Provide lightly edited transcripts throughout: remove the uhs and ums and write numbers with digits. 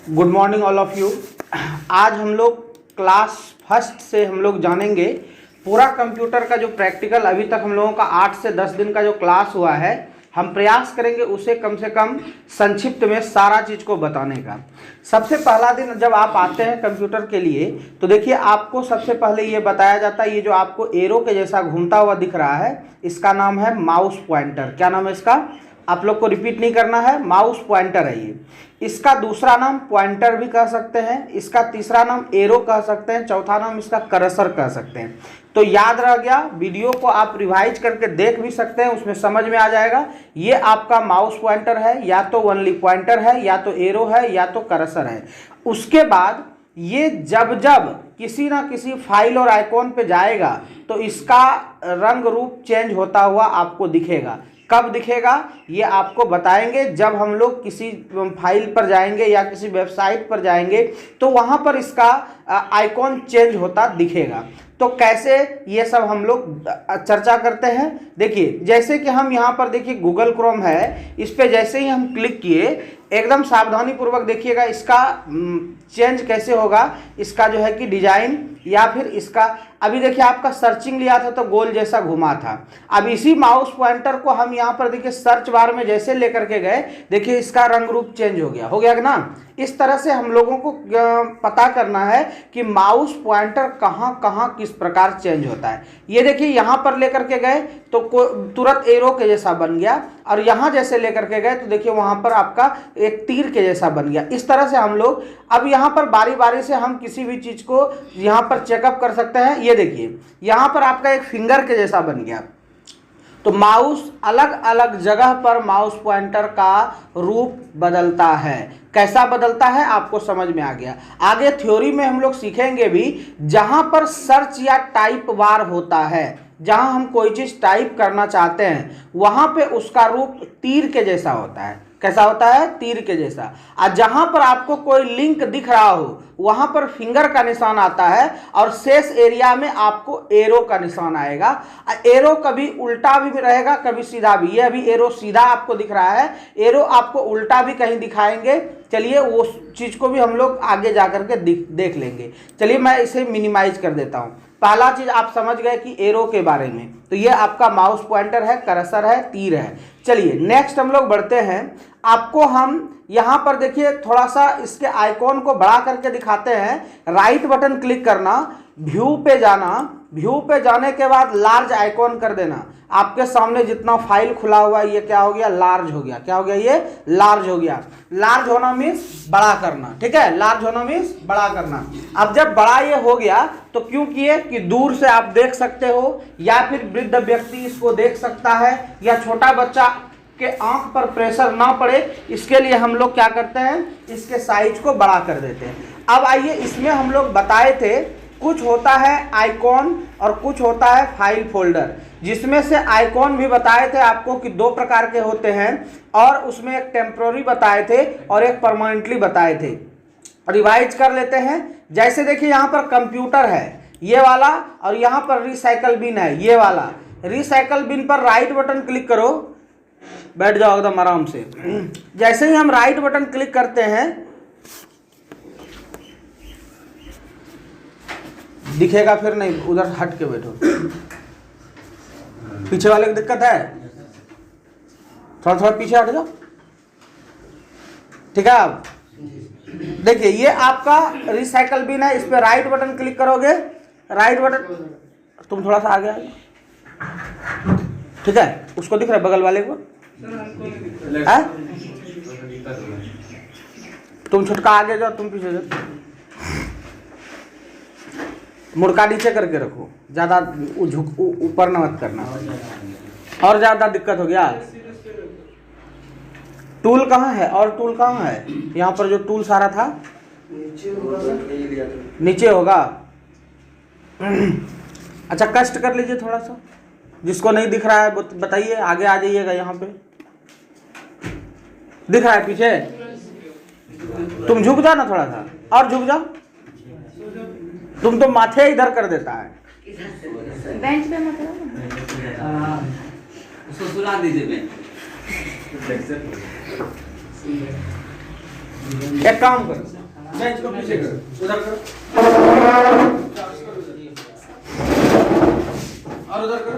Good morning all of you. आज हम लोग क्लास फर्स्ट से हम लोग जानेंगे पूरा कंप्यूटर का जो प्रैक्टिकल अभी तक हम लोगों का 8 से 10 दिन का जो क्लास हुआ है, हम प्रयास करेंगे उसे कम से कम संक्षिप्त में सारा चीज़ को बताने का। सबसे पहला दिन जब आप आते हैं कंप्यूटर के लिए तो देखिए आपको सबसे पहले ये बताया जाता है, ये जो आपको एरो के जैसा घूमता हुआ दिख रहा है इसका नाम है माउस पॉइंटर। क्या नाम है इसका? आप लोग को रिपीट नहीं करना है, माउस पॉइंटर है ये। इसका दूसरा नाम पॉइंटर भी कह सकते हैं, इसका तीसरा नाम एरो कह सकते हैं, चौथा नाम इसका कर्सर कह सकते हैं। तो याद रह गया, वीडियो को आप रिवाइज करके देख भी सकते हैं, उसमें समझ में आ जाएगा। ये आपका माउस पॉइंटर है, या तो ओनली पॉइंटर है, या तो एरो है, या तो कर्सर है। उसके बाद ये जब जब किसी ना किसी फाइल और आइकॉन पे जाएगा तो इसका रंग रूप चेंज होता हुआ आपको दिखेगा। कब दिखेगा ये आपको बताएंगे, जब हम लोग किसी फाइल पर जाएंगे या किसी वेबसाइट पर जाएंगे तो वहाँ पर इसका आइकॉन चेंज होता दिखेगा। तो कैसे ये सब हम लोग चर्चा करते हैं। देखिए जैसे कि हम यहाँ पर देखिए गूगल क्रोम है, इस पर जैसे ही हम क्लिक किए एकदम सावधानी पूर्वक देखिएगा इसका चेंज कैसे होगा, इसका जो है कि डिजाइन, या फिर इसका अभी देखिए आपका सर्चिंग लिया था तो गोल जैसा घुमा था। अब इसी माउस पॉइंटर को हम यहाँ पर देखिए सर्च बार में जैसे लेकर के गए, देखिए इसका रंग रूप चेंज हो गया ना। इस तरह से हम लोगों को पता करना है कि माउस पॉइंटर कहाँ कहाँ किस प्रकार चेंज होता है। ये देखिए यहाँ पर लेकर के गए तो तुरंत एरो के जैसा बन गया, और यहाँ जैसे लेकर के गए तो देखिए वहाँ पर आपका एक तीर के जैसा बन गया। इस तरह से हम लोग अब यहाँ पर बारी बारी से हम किसी भी चीज़ को यहाँ पर चेकअप कर सकते हैं। ये देखिए यहाँ पर आपका एक फिंगर के जैसा बन गया। तो माउस अलग अलग जगह पर माउस पॉइंटर का रूप बदलता है। कैसा बदलता है आपको समझ में आ गया। आगे थ्योरी में हम लोग सीखेंगे भी, जहां पर सर्च या टाइप बार होता है, जहां हम कोई चीज टाइप करना चाहते हैं वहां पे उसका रूप तीर के जैसा होता है। कैसा होता है? तीर के जैसा। और जहां पर आपको कोई लिंक दिख रहा हो वहां पर फिंगर का निशान आता है, और शेष एरिया में आपको एरो का निशान आएगा। एरो कभी उल्टा भी रहेगा, कभी सीधा भी। ये अभी एरो सीधा आपको दिख रहा है, एरो आपको उल्टा भी कहीं दिखाएंगे। चलिए वो चीज को भी हम लोग आगे जाकर के देख लेंगे। चलिए मैं इसे मिनिमाइज कर देता हूं। पहला चीज आप समझ गए कि एरो के बारे में, तो ये आपका माउस पॉइंटर है, कर्सर है, तीर है। चलिए नेक्स्ट हम लोग बढ़ते हैं। आपको हम यहाँ पर देखिए थोड़ा सा इसके आइकॉन को बढ़ा करके दिखाते हैं। राइट बटन क्लिक करना, व्यू पे जाना, व्यू पे जाने के बाद लार्ज आइकॉन कर देना। आपके सामने जितना फाइल खुला हुआ है ये क्या हो गया? लार्ज हो गया। क्या हो गया? ये लार्ज हो गया। लार्ज होना मीन्स बड़ा करना, ठीक है। लार्ज होना मीन्स बड़ा करना। अब जब बड़ा ये हो गया तो क्यों किए कि दूर से आप देख सकते हो, या फिर वृद्ध व्यक्ति इसको देख सकता है, या छोटा बच्चा के आंख पर प्रेशर ना पड़े, इसके लिए हम लोग क्या करते हैं, इसके साइज को बड़ा कर देते हैं। अब आइए, इसमें हम लोग बताए थे कुछ होता है आइकॉन और कुछ होता है फाइल फोल्डर, जिसमें से आइकॉन भी बताए थे आपको कि 2 प्रकार के होते हैं, और उसमें एक टेम्पररी बताए थे और एक परमानेंटली बताए थे। रिवाइज कर लेते हैं। जैसे देखिए यहाँ पर कंप्यूटर है ये वाला, और यहाँ पर रिसाइकल बिन है ये वाला। रिसाइकल बिन पर राइट बटन क्लिक करो, बैठ जाओ एकदम आराम से। जैसे ही हम राइट बटन क्लिक करते हैं दिखेगा, फिर नहीं, उधर हट के बैठो। पीछे वाले की दिक्कत है, थोड़ा थोड़ा पीछे हट जाओ, ठीक है। अब देखिए ये आपका रिसाइकल बिन है, इस पे राइट बटन क्लिक करोगे, राइट बटन, तुम थोड़ा सा आगे आ जाओ, ठीक है। उसको दिख रहा है बगल वाले को? तुम छुटका आगे जाओ, तुम पीछे जाओ। मुड़का नीचे करके रखो, ज्यादा ऊपर न मत करना, और ज्यादा दिक्कत हो गया। टूल कहाँ है? और टूल कहाँ है? यहाँ पर जो टूल सारा था नीचे होगा। अच्छा कष्ट कर लीजिए थोड़ा सा, जिसको नहीं दिख रहा है बताइए, आगे आ जाइएगा। यहाँ पे दिख रहा है पीछे? तुम झुक जाओ ना थोड़ा सा, और झुक जाओ। तुम तो माथे इधर कर देता है। बेंच पे मतलब उसको सुला दीजिए। एक काम करो, बेंच को पीछे करो, उधर करो और उधर करो,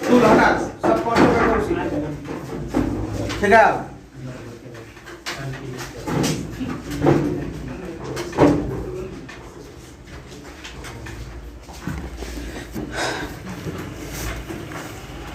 तू हटा सब कॉन्टो पे करो सीधा, ठीक है।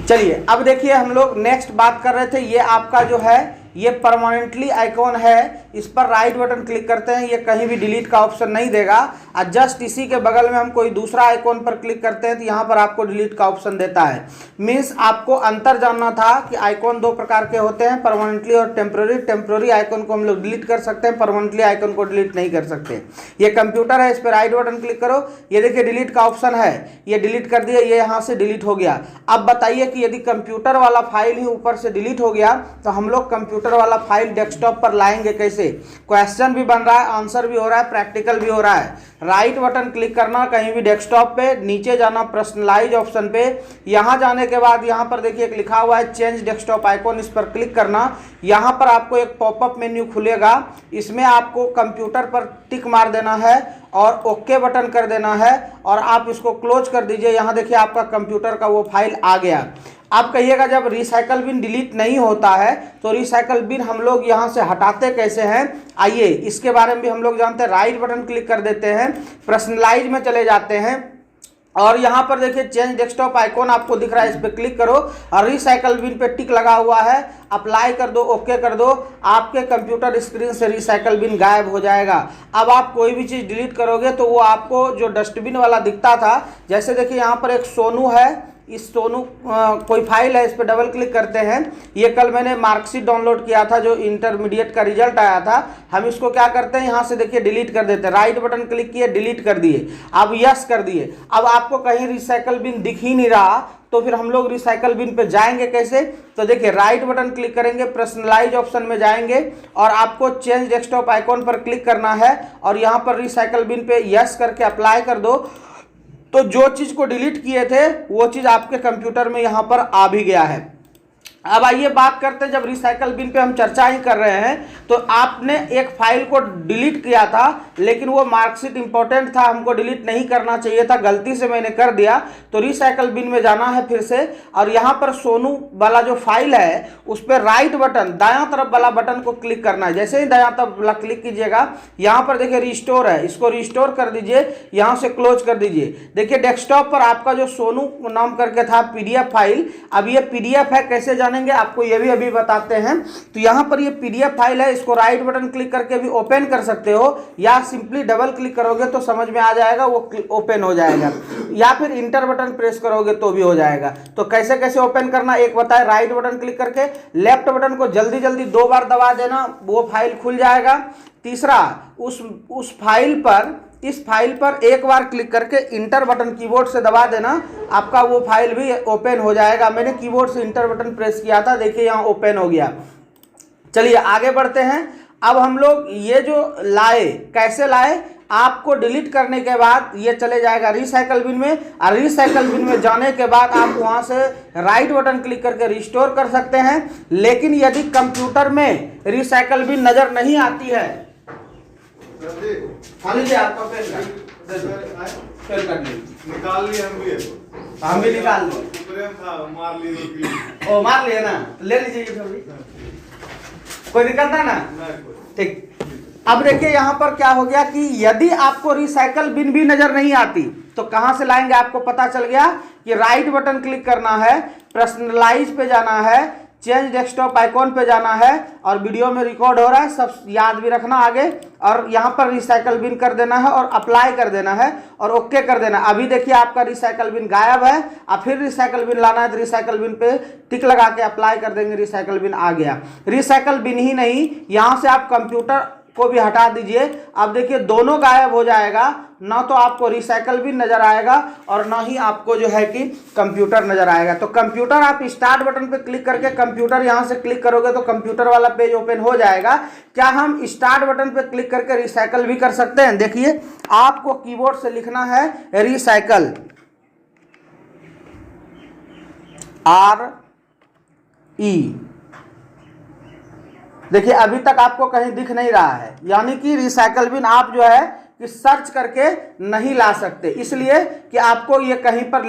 चलिए अब देखिए, हम लोग नेक्स्ट बात कर रहे थे, ये आपका जो है ये परमानेंटली आइकॉन है, इस पर राइट बटन क्लिक करते हैं, ये कहीं भी डिलीट का ऑप्शन नहीं देगा। और जस्ट इसी के बगल में हम कोई दूसरा आइकॉन पर क्लिक करते हैं तो यहाँ पर आपको डिलीट का ऑप्शन देता है। मीन्स आपको अंतर जानना था कि आइकॉन दो प्रकार के होते हैं, परमानेंटली और टेम्प्रोरी। टेम्प्रोरी आइकॉन को हम लोग डिलीट कर सकते हैं, परमानेंटली आइकॉन को डिलीट नहीं कर सकते। ये कंप्यूटर है, इस पर राइट बटन क्लिक करो, ये देखिए डिलीट का ऑप्शन है, ये डिलीट कर दिया, ये यहाँ से डिलीट हो गया। अब बताइए कि यदि कंप्यूटर वाला फाइल ही ऊपर से डिलीट हो गया तो हम लोग कंप्यूटर वाला फाइल डेस्कटॉप पर लाएंगे कैसे? क्वेश्चन भी बन रहा है, आंसर भी हो रहा है, प्रैक्टिकल भी हो रहा है। राइट बटन क्लिक करना कहीं भी डेस्कटॉप पे, नीचे जाना पर्सनलाइज ऑप्शन पे, यहां जाने के बाद यहां पर देखिए एक लिखा हुआ है चेंज डेस्कटॉप आइकॉन, इस पर क्लिक करना। यहां पर आपको एक पॉपअप मेन्यू खुलेगा, इसमें आपको कंप्यूटर पर टिक मार देना है और ओके बटन कर देना है और आप इसको क्लोज कर दीजिए। यहां देखिए आपका कंप्यूटर का वो फाइल आ गया। आप कहिएगा जब रिसाइकल बिन डिलीट नहीं होता है तो रिसाइकल बिन हम लोग यहाँ से हटाते कैसे हैं, आइए इसके बारे में भी हम लोग जानते हैं। राइट बटन क्लिक कर देते हैं, पर्सनलाइज में चले जाते हैं और यहाँ पर देखिए चेंज डेस्कटॉप आइकॉन आपको दिख रहा है, इस पर क्लिक करो और रिसाइकल बिन पे टिक लगा हुआ है, अप्लाई कर दो, ओके कर दो, आपके कंप्यूटर स्क्रीन से रिसाइकल बिन गायब हो जाएगा। अब आप कोई भी चीज़ डिलीट करोगे तो वो आपको जो डस्टबिन वाला दिखता था, जैसे देखिए यहाँ पर एक सोनू है, इस सोनू कोई फाइल है, इस पर डबल क्लिक करते हैं। ये कल मैंने मार्कशीट डाउनलोड किया था, जो इंटरमीडिएट का रिजल्ट आया था। हम इसको क्या करते हैं, यहाँ से देखिए डिलीट कर देते हैं, राइट बटन क्लिक किए, डिलीट कर दिए, अब यस कर दिए। अब आपको कहीं रिसाइकल बिन दिख ही नहीं रहा तो फिर हम लोग रिसाइकल बिन पे जाएंगे कैसे? तो देखिए राइट बटन क्लिक करेंगे, पर्सनलाइज ऑप्शन में जाएंगे और आपको चेंज डेस्कटॉप आइकॉन पर क्लिक करना है और यहाँ पर रिसाइकल बिन पे यस करके अप्लाई कर दो। तो जो चीज को डिलीट किए थे वो चीज आपके कंप्यूटर में यहां पर आ भी गया है। अब आइए बात करते हैं, जब रिसाइकल बिन पे हम चर्चा ही कर रहे हैं तो आपने एक फाइल को डिलीट किया था लेकिन वो मार्कशीट इंपॉर्टेंट था, हमको डिलीट नहीं करना चाहिए था, गलती से मैंने कर दिया। तो रिसाइकल बिन में जाना है फिर से और यहाँ पर सोनू वाला जो फाइल है उस पर राइट बटन दायां तरफ वाला बटन को क्लिक करना है। जैसे ही दायां तरफ वाला क्लिक कीजिएगा यहाँ पर देखिए रिस्टोर है, इसको रिस्टोर कर दीजिए, यहाँ से क्लोज कर दीजिए। देखिए डेस्कटॉप पर आपका जो सोनू नाम करके था PDF फाइल, अब ये PDF है, कैसे जानेंगे आपको ये भी अभी बताते हैं। तो यहाँ पर ये PDF फाइल है, इसको राइट बटन क्लिक करके भी ओपन कर सकते हो या सिंपली डबल क्लिक करोगे तो समझ में आ जाएगा, वो ओपन हो जाएगा, या फिर इंटर बटन प्रेस करोगे तो भी हो जाएगा। तो कैसे कैसे ओपन करना एक बताए, राइट बटन क्लिक करके लेफ्ट बटन को जल्दी जल्दी 2 बार दबा देना, वो फाइल खुल जाएगा। तीसरा उस फाइल पर, इस फाइल पर एक बार क्लिक करके इंटर बटन कीबोर्ड से दबा देना, आपका वो फाइल भी ओपन हो जाएगा। मैंने कीबोर्ड से इंटर बटन प्रेस किया था, देखिए यहाँ ओपन हो गया। चलिए आगे बढ़ते हैं। अब हम लोग ये जो लाए, कैसे लाए, आपको डिलीट करने के बाद ये चले जाएगा रिसाइकल बिन में और रिसाइकल बिन में जाने के बाद आप वहां से राइट बटन क्लिक करके रिस्टोर कर सकते हैं। लेकिन यदि कंप्यूटर में रिसाइकल बिन नजर नहीं आती है, आपका निकाल लिए हम भी निकाल लो, मार लिए ओ मार लिए ना, ले लीजिए कोई दिक्कत है ना, ठीक। अब देखिए यहाँ पर क्या हो गया कि यदि आपको रिसाइकल बिन भी नजर नहीं आती तो कहां से लाएंगे, आपको पता चल गया कि राइट बटन क्लिक करना है, पर्सनलाइज पे जाना है, चेंज डेस्कटॉप आइकॉन पे जाना है और वीडियो में रिकॉर्ड हो रहा है, सब याद भी रखना आगे, और यहाँ पर रिसाइकल बिन कर देना है और अप्लाई कर देना है और ओके कर देना। अभी देखिए आपका रिसाइकल बिन गायब है, अब फिर रिसाइकल बिन लाना है तो रिसाइकल बिन पे टिक लगा के अप्लाई कर देंगे, रिसाइकल बिन आ गया। रिसाइकल बिन ही नहीं, यहाँ से आप कंप्यूटर को भी हटा दीजिए। अब देखिए दोनों गायब हो जाएगा, ना तो आपको रिसाइकल बिन नजर आएगा और ना ही आपको जो है कि कंप्यूटर नजर आएगा। तो कंप्यूटर आप स्टार्ट बटन पे क्लिक करके कंप्यूटर यहां से क्लिक करोगे तो कंप्यूटर वाला पेज ओपन हो जाएगा। क्या हम स्टार्ट बटन पे क्लिक करके रिसाइकल भी कर सकते हैं? देखिए आपको कीबोर्ड से लिखना है रिसाइकल, RE देखिए अभी तक आपको कहीं दिख नहीं रहा है, यानी कि रिसाइकल बिन आप जो है कि सर्च करके नहीं ला सकते, इसलिए कि आपको ये कहीं पर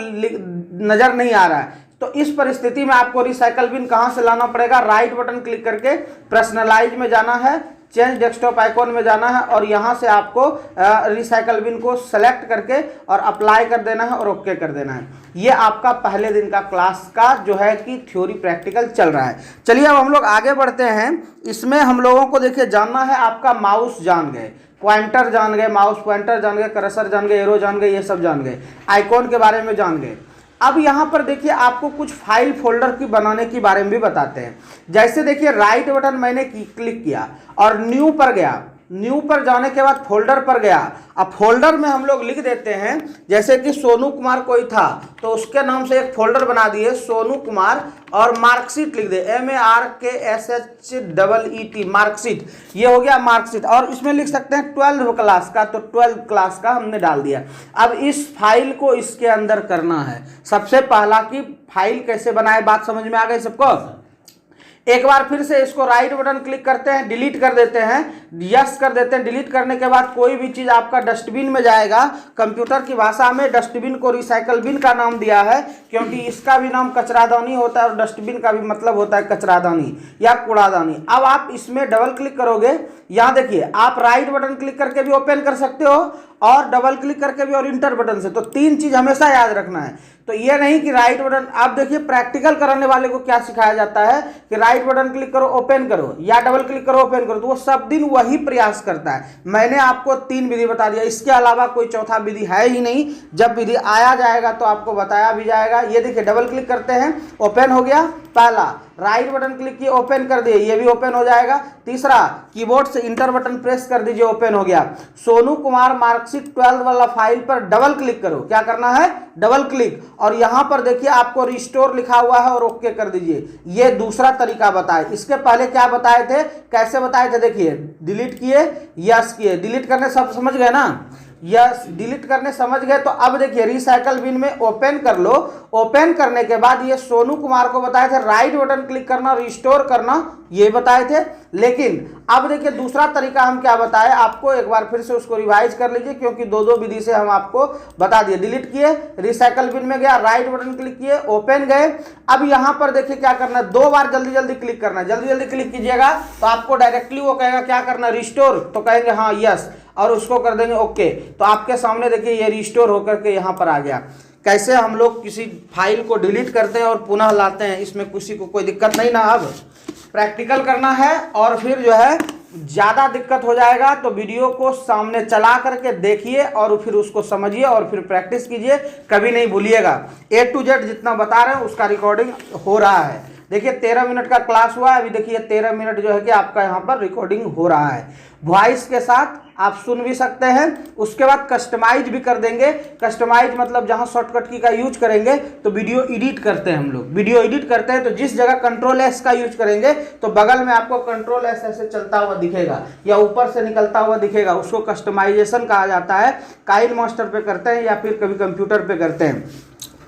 नज़र नहीं आ रहा है। तो इस परिस्थिति में आपको रिसाइकल बिन कहाँ से लाना पड़ेगा, राइट बटन क्लिक करके पर्सनलाइज में जाना है, चेंज डेस्कटॉप आइकॉन में जाना है और यहाँ से आपको रिसाइकल बिन को सेलेक्ट करके और अप्लाई कर देना है और ओके कर देना है। ये आपका पहले दिन का क्लास का जो है कि थ्योरी प्रैक्टिकल चल रहा है। चलिए अब हम लोग आगे बढ़ते हैं। इसमें हम लोगों को देखिए जानना है, आपका माउस जान गए, पॉइंटर जान गए, माउस पॉइंटर जान गए, कर्सर जान गए, एरो जान गए, ये सब जान गए, आइकॉन के बारे में जान गए। अब यहाँ पर देखिए आपको कुछ फाइल फोल्डर की बनाने के बारे में भी बताते हैं। जैसे देखिए राइट बटन मैंने क्लिक किया और न्यू पर गया, न्यू पर जाने के बाद फोल्डर पर गया। अब फोल्डर में हम लोग लिख देते हैं, जैसे कि सोनू कुमार कोई था तो उसके नाम से एक फोल्डर बना दिए सोनू कुमार और मार्कशीट लिख दे, MARKSHEET मार्कशीट, ये हो गया मार्कशीट। और इसमें लिख सकते हैं 12 क्लास का, तो 12 क्लास का हमने डाल दिया। अब इस फाइल को इसके अंदर करना है। सबसे पहला कि फाइल कैसे बनाए, बात समझ में आ गई सबको। एक बार फिर से इसको राइट बटन क्लिक करते हैं, डिलीट कर देते हैं, यस कर देते हैं। डिलीट करने के बाद कोई भी चीज़ आपका डस्टबिन में जाएगा। कंप्यूटर की भाषा में डस्टबिन को रिसाइकल बिन का नाम दिया है, क्योंकि इसका भी नाम कचरादानी होता है और डस्टबिन का भी मतलब होता है कचरादानी या कूड़ादानी। अब आप इसमें डबल क्लिक करोगे, यहाँ देखिए आप राइट बटन क्लिक करके भी ओपन कर सकते हो और डबल क्लिक करके भी और इंटर बटन से। तो 3 चीज़ हमेशा याद रखना है। तो ये नहीं कि राइट बटन, आप देखिए प्रैक्टिकल कराने वाले को क्या सिखाया जाता है कि राइट बटन क्लिक करो ओपन करो या डबल क्लिक करो ओपन करो, तो वो सब दिन वही प्रयास करता है। मैंने आपको 3 विधि बता दिया, इसके अलावा कोई चौथा विधि है ही नहीं। जब विधि आया जाएगा तो आपको बताया भी जाएगा। ये देखिए डबल क्लिक करते हैं, ओपन हो गया पहला, राइट बटन क्लिक किए ओपन कर दिए, ये भी ओपन हो जाएगा। तीसरा, कीबोर्ड से इंटर बटन प्रेस कर दीजिए, ओपन हो गया। सोनू कुमार मार्कशीट 12 वाला फाइल पर डबल क्लिक करो, क्या करना है, डबल क्लिक, और यहां पर देखिए आपको रिस्टोर लिखा हुआ है और ओके कर दीजिए। ये दूसरा तरीका बताए। इसके पहले क्या बताए थे, कैसे बताए थे, देखिए डिलीट किए, यस किए, डिलीट करने सब समझ गए ना, यस डिलीट करने समझ गए। तो अब देखिए रिसाइकल बिन में ओपन कर लो। ओपन करने के बाद ये सोनू कुमार को बताए थे राइट बटन क्लिक करना, रिस्टोर करना, ये बताए थे। लेकिन अब देखिए दूसरा तरीका हम क्या बताए आपको, एक बार फिर से उसको रिवाइज कर लीजिए, क्योंकि 2 विधि से हम आपको बता दिए। डिलीट किए, रिसाइकल बिन में गया, राइट बटन क्लिक किए, ओपन गए। अब यहां पर देखिए क्या करना है, 2 बार जल्दी जल्दी क्लिक करना है। जल्दी जल्दी क्लिक कीजिएगा तो आपको डायरेक्टली वो कहेगा क्या करना, रिस्टोर, तो कहेंगे हाँ यस, और उसको कर देंगे ओके। तो आपके सामने देखिए ये रिस्टोर होकर के यहाँ पर आ गया। कैसे हम लोग किसी फाइल को डिलीट करते हैं और पुनः लाते हैं, इसमें किसी को कोई दिक्कत नहीं ना। अब प्रैक्टिकल करना है और फिर जो है ज़्यादा दिक्कत हो जाएगा तो वीडियो को सामने चला करके देखिए और फिर उसको समझिए और फिर प्रैक्टिस कीजिए, कभी नहीं भूलिएगा। A to Z जितना बता रहे हैं उसका रिकॉर्डिंग हो रहा है। देखिए 13 मिनट का क्लास हुआ है, अभी देखिए 13 मिनट जो है कि आपका यहाँ पर रिकॉर्डिंग हो रहा है। वॉइस के साथ आप सुन भी सकते हैं। उसके बाद कस्टमाइज भी कर देंगे। कस्टमाइज मतलब जहाँ शॉर्टकट की का यूज करेंगे तो वीडियो एडिट करते हैं हम लोग, वीडियो एडिट करते हैं तो जिस जगह Ctrl+S का यूज करेंगे तो बगल में आपको Ctrl+S ऐसे चलता हुआ दिखेगा या ऊपर से निकलता हुआ दिखेगा, उसको कस्टमाइजेशन कहा जाता है। काइन मास्टर पे करते हैं या फिर कभी कंप्यूटर पे करते हैं,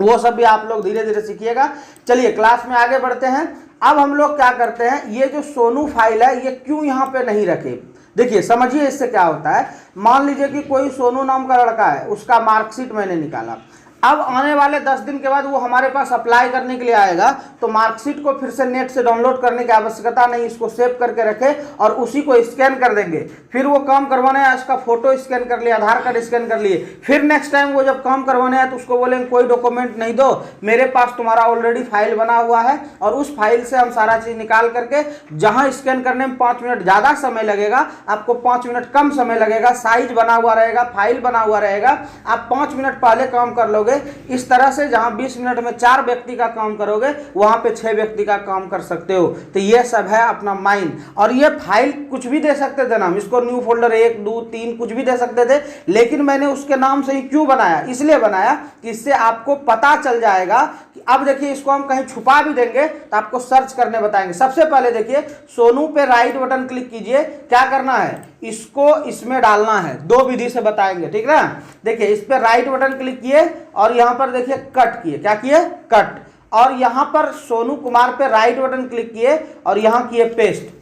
वो सब भी आप लोग धीरे धीरे सीखिएगा। चलिए क्लास में आगे बढ़ते हैं। अब हम लोग क्या करते हैं, ये जो सोनू फाइल है ये क्यों यहाँ पे नहीं रखे, देखिए समझिए इससे क्या होता है। मान लीजिए कि कोई सोनू नाम का लड़का है, उसका मार्कशीट मैंने निकाला। अब आने वाले 10 दिन के बाद वो हमारे पास अप्लाई करने के लिए आएगा तो मार्कशीट को फिर से नेट से डाउनलोड करने की आवश्यकता नहीं, इसको सेव करके रखें और उसी को स्कैन कर देंगे। फिर वो काम करवाने है, उसका फोटो स्कैन कर लिया, आधार कार्ड स्कैन कर लिए, फिर नेक्स्ट टाइम वो जब काम करवाने है तो उसको बोलेंगे कोई डॉक्यूमेंट नहीं दो, मेरे पास तुम्हारा ऑलरेडी फाइल बना हुआ है और उस फाइल से हम सारा चीज़ निकाल करके, जहाँ स्कैन करने में 5 मिनट ज़्यादा समय लगेगा आपको 5 मिनट कम समय लगेगा, साइज बना हुआ रहेगा, फाइल बना हुआ रहेगा, आप 5 मिनट पहले काम कर लोगे। इस तरह से जहां 20 मिनट में 4 व्यक्ति का काम करोगे वहां पे 6 व्यक्ति का काम कर सकते हो। तो ये सब है अपना माइंड। और ये फाइल कुछ भी दे सकते थे नाम, इसको न्यू फोल्डर 1 2 3 कुछ भी दे सकते थे, लेकिन मैंने उसके नाम से ही क्यों बनाया, इसलिए बनाया कि इससे आपको पता चल जाएगा कि अब देखिए इसको हम कहीं छुपा भी देंगे तो आपको सर्च करने बताएंगे। सबसे पहले देखिए सोनू पे राइट बटन क्लिक कीजिए, क्या करना है, इसको इसमें डालना है, 2 विधि से बताएंगे, ठीक ना। देखिए इस पे राइट बटन क्लिक किए और यहां पर देखिए कट किए, क्या किए, कट, और यहां पर सोनू कुमार पे राइट बटन क्लिक किए और यहां किए पेस्ट।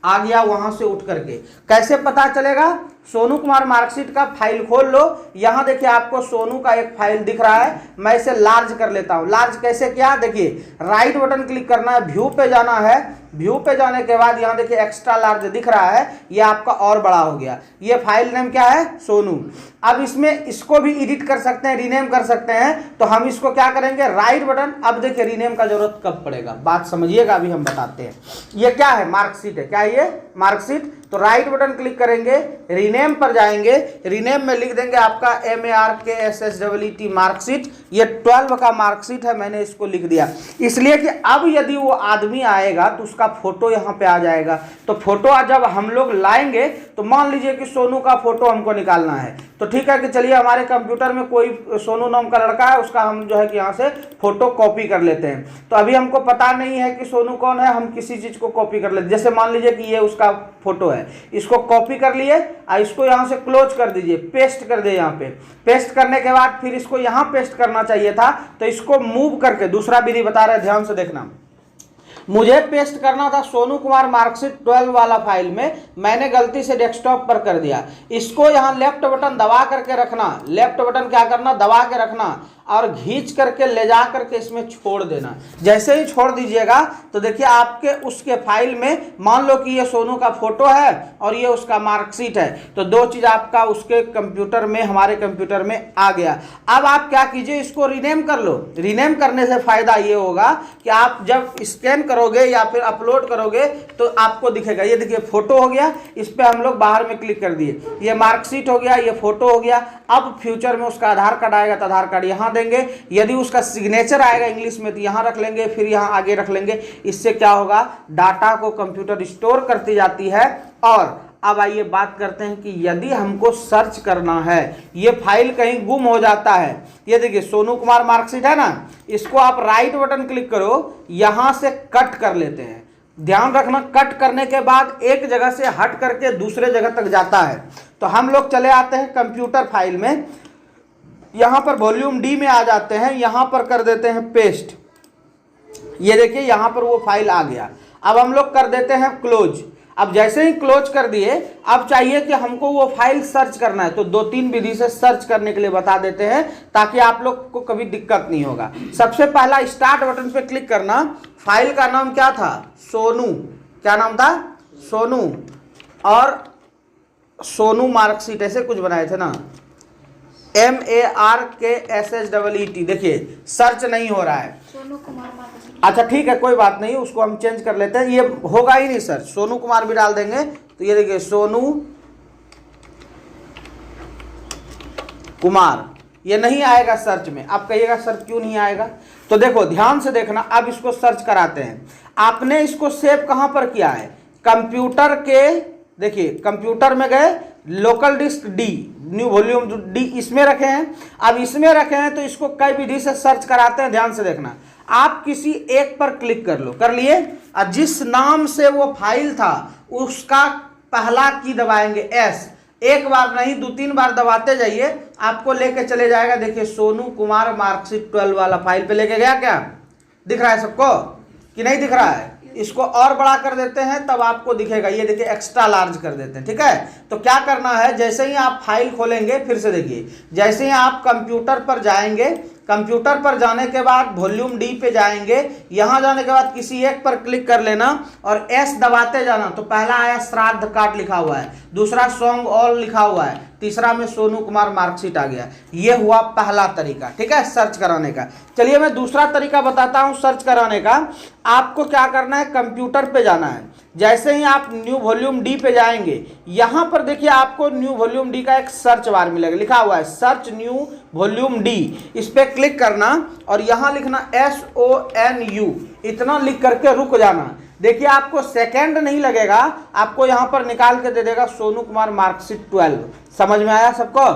आ गया वहां से उठ करके। कैसे पता चलेगा? सोनू कुमार मार्कशीट का फाइल खोल लो, यहां देखिए आपको सोनू का एक फाइल दिख रहा है। मैं इसे लार्ज कर लेता हूं। लार्ज कैसे किया? देखिए राइट बटन क्लिक करना है, व्यू पे जाना है, व्यू पे जाने के बाद यहां देखिए एक्स्ट्रा लार्ज दिख रहा है, ये आपका और बड़ा हो गया। ये फाइल नेम क्या है? सोनू। अब इसमें इसको भी एडिट कर सकते हैं, रीनेम कर सकते हैं। तो हम इसको क्या करेंगे? Right button. अब देखिए रीनेम का जरूरत कब पड़ेगा, बात समझिएगा, अभी हम बताते हैं। ये क्या है? मार्कशीट है। क्या है ये? मार्कशीट। तो राइट बटन क्लिक करेंगे, रीनेम पर जाएंगे, रीनेम में लिख देंगे आपका MARKSSEET मार्कशीट। ये 12 का मार्कशीट है, मैंने इसको लिख दिया इसलिए कि अब यदि वो आदमी आएगा तो उसका फोटो यहाँ पे आ जाएगा। तो फोटो जब हम लोग लाएंगे तो मान लीजिए कि सोनू का फोटो हमको निकालना है, तो ठीक है कि चलिए हमारे कंप्यूटर में कोई सोनू नाम का लड़का है, उसका हम जो है कि यहाँ से फोटो कॉपी कर लेते हैं। तो अभी हमको पता नहीं है कि सोनू कौन है, हम किसी चीज को कॉपी कर लेते हैं। जैसे मान लीजिए कि ये उसका फोटो है, इसको कॉपी कर लिए और इसको यहाँ से क्लोज कर दीजिए, पेस्ट कर दे। यहाँ पे पेस्ट करने के बाद फिर इसको यहाँ पेस्ट करना चाहिए था, तो इसको मूव करके, दूसरा विधि बता रहे, ध्यान से देखना। मुझे पेस्ट करना था सोनू कुमार मार्कशीट 12 वाला फाइल में, मैंने गलती से डेस्कटॉप पर कर दिया। इसको यहाँ लेफ्ट बटन दबा करके रखना, लेफ्ट बटन क्या करना? दबा के रखना और खींच करके ले जा करके इसमें छोड़ देना। जैसे ही छोड़ दीजिएगा तो देखिए आपके उसके फाइल में, मान लो कि ये सोनू का फोटो है और ये उसका मार्कशीट है, तो दो चीज आपका उसके कंप्यूटर में, हमारे कंप्यूटर में आ गया। अब आप क्या कीजिए? इसको रीनेम कर लो। रीनेम करने से फायदा ये होगा कि आप जब स्कैन करोगे या फिर अपलोड करोगे तो आपको दिखेगा। ये देखिए फोटो हो गया, इस पर हम लोग बाहर में क्लिक कर दिए, ये मार्कशीट हो गया, ये फोटो हो गया। अब फ्यूचर में उसका आधार कार्ड आएगा तो आधार कार्ड यहाँ देंगे, यदि उसका सिग्नेचर आएगा इंग्लिश में तो यहाँ रख लेंगे, फिर यहाँ आगे रख लेंगे। इससे क्या होगा? डाटा को कंप्यूटर स्टोर करती जाती है। और अब आइए बात करते हैं कि यदि हमको सर्च करना है, ये फाइल कहीं गुम हो जाता है, ये देखिए सोनू कुमार मार्कशीट है ना, इसको आप राइट बटन क्लिक करो, यहां से कट कर लेते हैं। ध्यान रखना, कट करने के बाद एक जगह से हट करके दूसरे जगह तक जाता है। तो हम लोग चले आते हैं कंप्यूटर फाइल में, यहां पर वॉल्यूम डी में आ जाते हैं, यहां पर कर देते हैं पेस्ट। ये देखिए यहां पर वो फाइल आ गया। अब हम लोग कर देते हैं क्लोज। अब जैसे ही क्लोज कर दिए, अब चाहिए कि हमको वो फाइल सर्च करना है, तो 2-3 विधि से सर्च करने के लिए बता देते हैं ताकि आप लोग को कभी दिक्कत नहीं होगा। सबसे पहला स्टार्ट बटन पे क्लिक करना। फाइल का नाम क्या था? सोनू। क्या नाम था? सोनू। और सोनू मार्कशीट ऐसे कुछ बनाए थे ना, MARKSSEET। देखिए सर्च नहीं हो रहा है। सोनू कुमार मार्कशीट। अच्छा ठीक है, कोई बात नहीं, उसको हम चेंज कर लेते हैं। ये होगा ही नहीं सर्च, सोनू कुमार भी डाल देंगे तो ये देखिए सोनू कुमार, ये नहीं आएगा सर्च में। आप कहिएगा सर क्यों नहीं आएगा? तो देखो ध्यान से देखना, अब इसको सर्च कराते हैं। आपने इसको सेव कहां पर किया है? कंप्यूटर के, देखिए कंप्यूटर में गए, local disk D, new volume D, इसमें रखे हैं। अब इसमें रखे हैं तो इसको कई विधि से सर्च कराते हैं। ध्यान से देखना, आप किसी एक पर क्लिक कर लो, कर लिए, और जिस नाम से वो फाइल था उसका पहला की दबाएंगे एस। एक बार नहीं 2-3 बार दबाते जाइए, आपको लेके चले जाएगा। देखिए सोनू कुमार मार्कशीट 12 वाला फाइल पे लेके गया। क्या दिख रहा है सबको कि नहीं दिख रहा है? इसको और बड़ा कर देते हैं तब आपको दिखेगा। ये देखिए एक्स्ट्रा लार्ज कर देते हैं। ठीक है, तो क्या करना है? जैसे ही आप फाइल खोलेंगे, फिर से देखिए, जैसे ही आप कंप्यूटर पर जाएंगे, कंप्यूटर पर जाने के बाद वॉल्यूम डी पे जाएंगे, यहां जाने के बाद किसी एक पर क्लिक कर लेना और एस दबाते जाना। तो पहला आया श्राद्ध कार्ड लिखा हुआ है, दूसरा सॉन्ग ऑल लिखा हुआ है, तीसरा में सोनू कुमार मार्कशीट आ गया। ये हुआ पहला तरीका, ठीक है, सर्च कराने का। चलिए मैं दूसरा तरीका बताता हूं सर्च कराने का। आपको क्या करना है? कंप्यूटर पे जाना है। जैसे ही आप न्यू वॉल्यूम डी पे जाएंगे, यहां पर देखिए आपको न्यू वॉल्यूम डी का एक सर्च बार मिलेगा, लिखा हुआ है सर्च न्यू वॉल्यूम डी। इस पे क्लिक करना और यहां लिखना SONU, इतना लिख करके रुक जाना। देखिए आपको सेकंड नहीं लगेगा, आपको यहां पर निकाल के दे देगा सोनू कुमार मार्कशीट 12। समझ में आया सबको?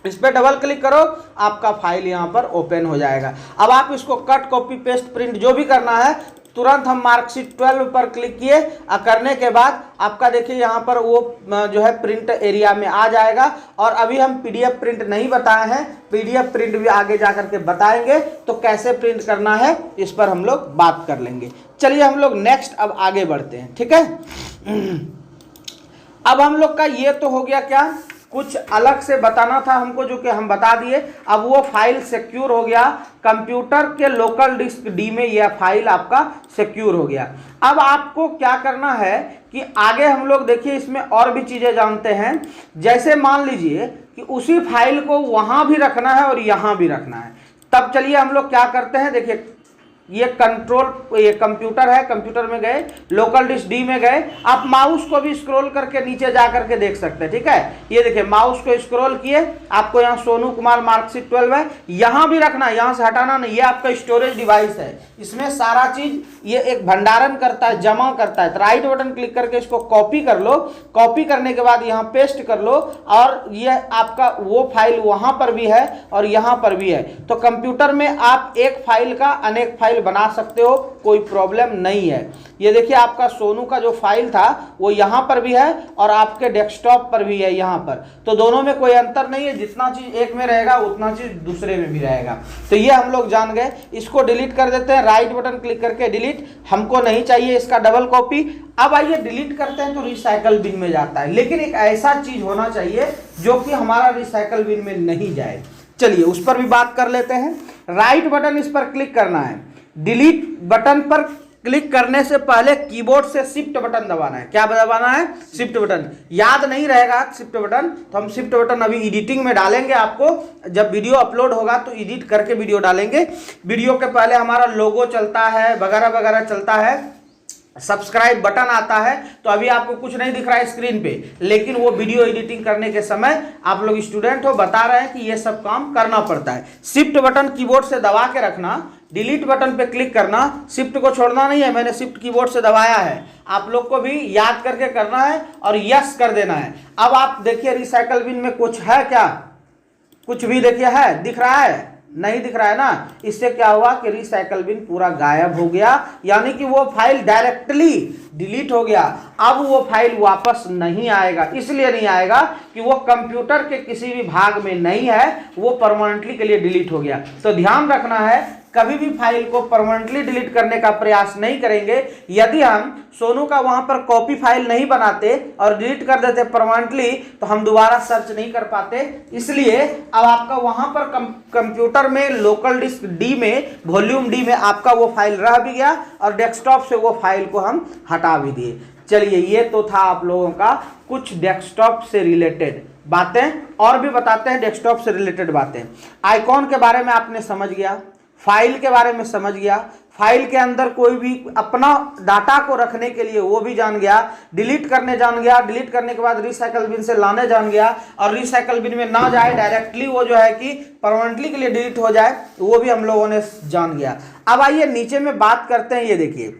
इस पे डबल क्लिक करो, आपका फाइल यहां पर ओपन हो जाएगा। अब आप इसको कट, कॉपी, पेस्ट, प्रिंट जो भी करना है, तुरंत हम मार्कशीट 12 पर क्लिक किए और करने के बाद आपका देखिए यहाँ पर वो जो है प्रिंट एरिया में आ जाएगा। और अभी हम PDF प्रिंट नहीं बताए हैं, PDF प्रिंट भी आगे जा करके बताएंगे, तो कैसे प्रिंट करना है इस पर हम लोग बात कर लेंगे। चलिए हम लोग नेक्स्ट अब आगे बढ़ते हैं, ठीक है। अब हम लोग का ये तो हो गया क्या, कुछ अलग से बताना था हमको जो कि हम बता दिए। अब वो फाइल सिक्योर हो गया, कंप्यूटर के लोकल डिस्क डी में यह फाइल आपका सिक्योर हो गया। अब आपको क्या करना है कि आगे हम लोग देखिए इसमें और भी चीज़ें जानते हैं। जैसे मान लीजिए कि उसी फाइल को वहाँ भी रखना है और यहाँ भी रखना है, तब चलिए हम लोग क्या करते हैं। देखिए ये कंप्यूटर है, कंप्यूटर में गए, लोकल डिस्क डी में गए, आप माउस को भी स्क्रॉल करके नीचे जा करके देख सकते हैं, ठीक है। ये देखिए माउस को स्क्रॉल किए, आपको यहाँ सोनू कुमार मार्कशीट 12 है, यहाँ भी रखना है, यहाँ से हटाना नहीं। ये आपका स्टोरेज डिवाइस है, इसमें सारा चीज ये एक भंडारण करता है, जमा करता है। तो राइट बटन क्लिक करके इसको कॉपी कर लो, कॉपी करने के बाद यहाँ पेस्ट कर लो, और ये आपका वो फाइल वहाँ पर भी है और यहाँ पर भी है। तो कंप्यूटर में आप एक फाइल का अनेक फाइल बना सकते हो, कोई प्रॉब्लम नहीं है। ये देखिए आपका सोनू का जो फाइल था वो यहाँ पर भी है और आपके डेस्कटॉप पर भी है यहाँ पर, तो दोनों में कोई अंतर नहीं है। जितना चीज एक में रहेगा उतना चीज दूसरे में भी रहेगा। तो ये हम लोग जान गए। इसको डिलीट कर देते हैं, राइट बटन क्लिक करके डिलीट, हमको नहीं चाहिए इसका डबल कॉपी। अब आइए डिलीट करते हैं तो रिसाइकल बिन में जाता है, लेकिन एक ऐसा चीज होना चाहिए जो कि हमारा रिसाइकल बिन में नहीं जाए। चलिए उस पर भी बात कर लेते हैं। राइट बटन इस पर क्लिक करना है, डिलीट बटन पर क्लिक करने से पहले कीबोर्ड से शिफ्ट बटन दबाना है। क्या दबाना है? Shift button. याद नहीं रहेगा शिफ्ट बटन, तो हम शिफ्ट बटन अभी एडिटिंग में डालेंगे। आपको जब वीडियो अपलोड होगा तो एडिट करके वीडियो डालेंगे। वीडियो के पहले हमारा लोगो चलता है, वगैरह वगैरह चलता है, सब्सक्राइब बटन आता है। तो अभी आपको कुछ नहीं दिख रहा है स्क्रीन पे, लेकिन वो वीडियो एडिटिंग करने के समय आप लोग स्टूडेंट हो, बता रहे हैं कि ये सब काम करना पड़ता है। शिफ्ट बटन कीबोर्ड से दबा के रखना, डिलीट बटन पे क्लिक करना, शिफ्ट को छोड़ना नहीं है। मैंने शिफ्ट कीबोर्ड से दबाया है, आप लोग को भी याद करके करना है और यस कर देना है। अब आप देखिए रिसाइकल बिन में कुछ है क्या? कुछ भी देखिए है, दिख रहा है? नहीं दिख रहा है ना। इससे क्या हुआ कि रिसाइकल बिन पूरा गायब हो गया, यानी कि वो फाइल डायरेक्टली डिलीट हो गया। अब वो फाइल वापस नहीं आएगा। इसलिए नहीं आएगा कि वो कंप्यूटर के किसी भी भाग में नहीं है, वो परमानेंटली के लिए डिलीट हो गया। तो ध्यान रखना है, कभी भी फाइल को परमानेंटली डिलीट करने का प्रयास नहीं करेंगे। यदि हम सोनू का वहां पर कॉपी फाइल नहीं बनाते और डिलीट कर देते परमानेंटली, तो हम दोबारा सर्च नहीं कर पाते। इसलिए अब आपका वहां पर कंप्यूटर में लोकल डिस्क डी में, वॉल्यूम डी में आपका वो फाइल रह भी गया और डेस्कटॉप से वो फाइल को हम हटा भी दिए। चलिए ये तो था आप लोगों का कुछ डेस्कटॉप से रिलेटेड बातें, और भी बताते हैं डेस्कटॉप से रिलेटेड बातें। आइकॉन के बारे में आपने समझ गया, फाइल के बारे में समझ गया, फाइल के अंदर कोई भी अपना डाटा को रखने के लिए वो भी जान गया, डिलीट करने जान गया, डिलीट करने के बाद रिसाइकल बिन से लाने जान गया, और रिसाइकल बिन में ना जाए डायरेक्टली वो जो है कि परमानेंटली के लिए डिलीट हो जाए, वो भी हम लोगों ने जान गया। अब आइए नीचे में बात करते हैं। ये देखिए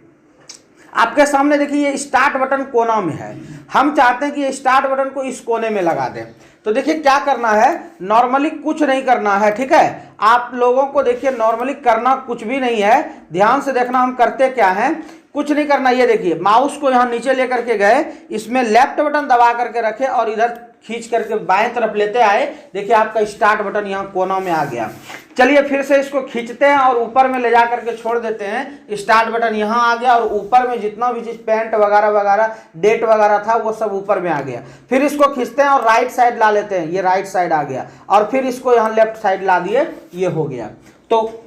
आपके सामने, देखिए ये स्टार्ट बटन कोना में है। हम चाहते हैं कि ये स्टार्ट बटन को इस कोने में लगा दें। तो देखिए क्या करना है, नॉर्मली कुछ नहीं करना है, ठीक है। आप लोगों को देखिए नॉर्मली करना कुछ भी नहीं है, ध्यान से देखना हम करते क्या हैं। कुछ नहीं करना। ये देखिए माउस को यहाँ नीचे लेकर के गए, इसमें लेफ्ट बटन दबा करके रखे और इधर खींच करके बाएं तरफ लेते आए। देखिए आपका स्टार्ट बटन यहाँ कोना में आ गया। चलिए फिर से इसको खींचते हैं और ऊपर में ले जा करके छोड़ देते हैं। स्टार्ट बटन यहाँ आ गया और ऊपर में जितना भी चीज पेंट वगैरह वगैरह डेट वगैरह था वो सब ऊपर में आ गया। फिर इसको खींचते हैं और राइट साइड ला लेते हैं, ये राइट साइड आ गया, और फिर इसको यहाँ लेफ्ट साइड ला दिए, ये हो गया। तो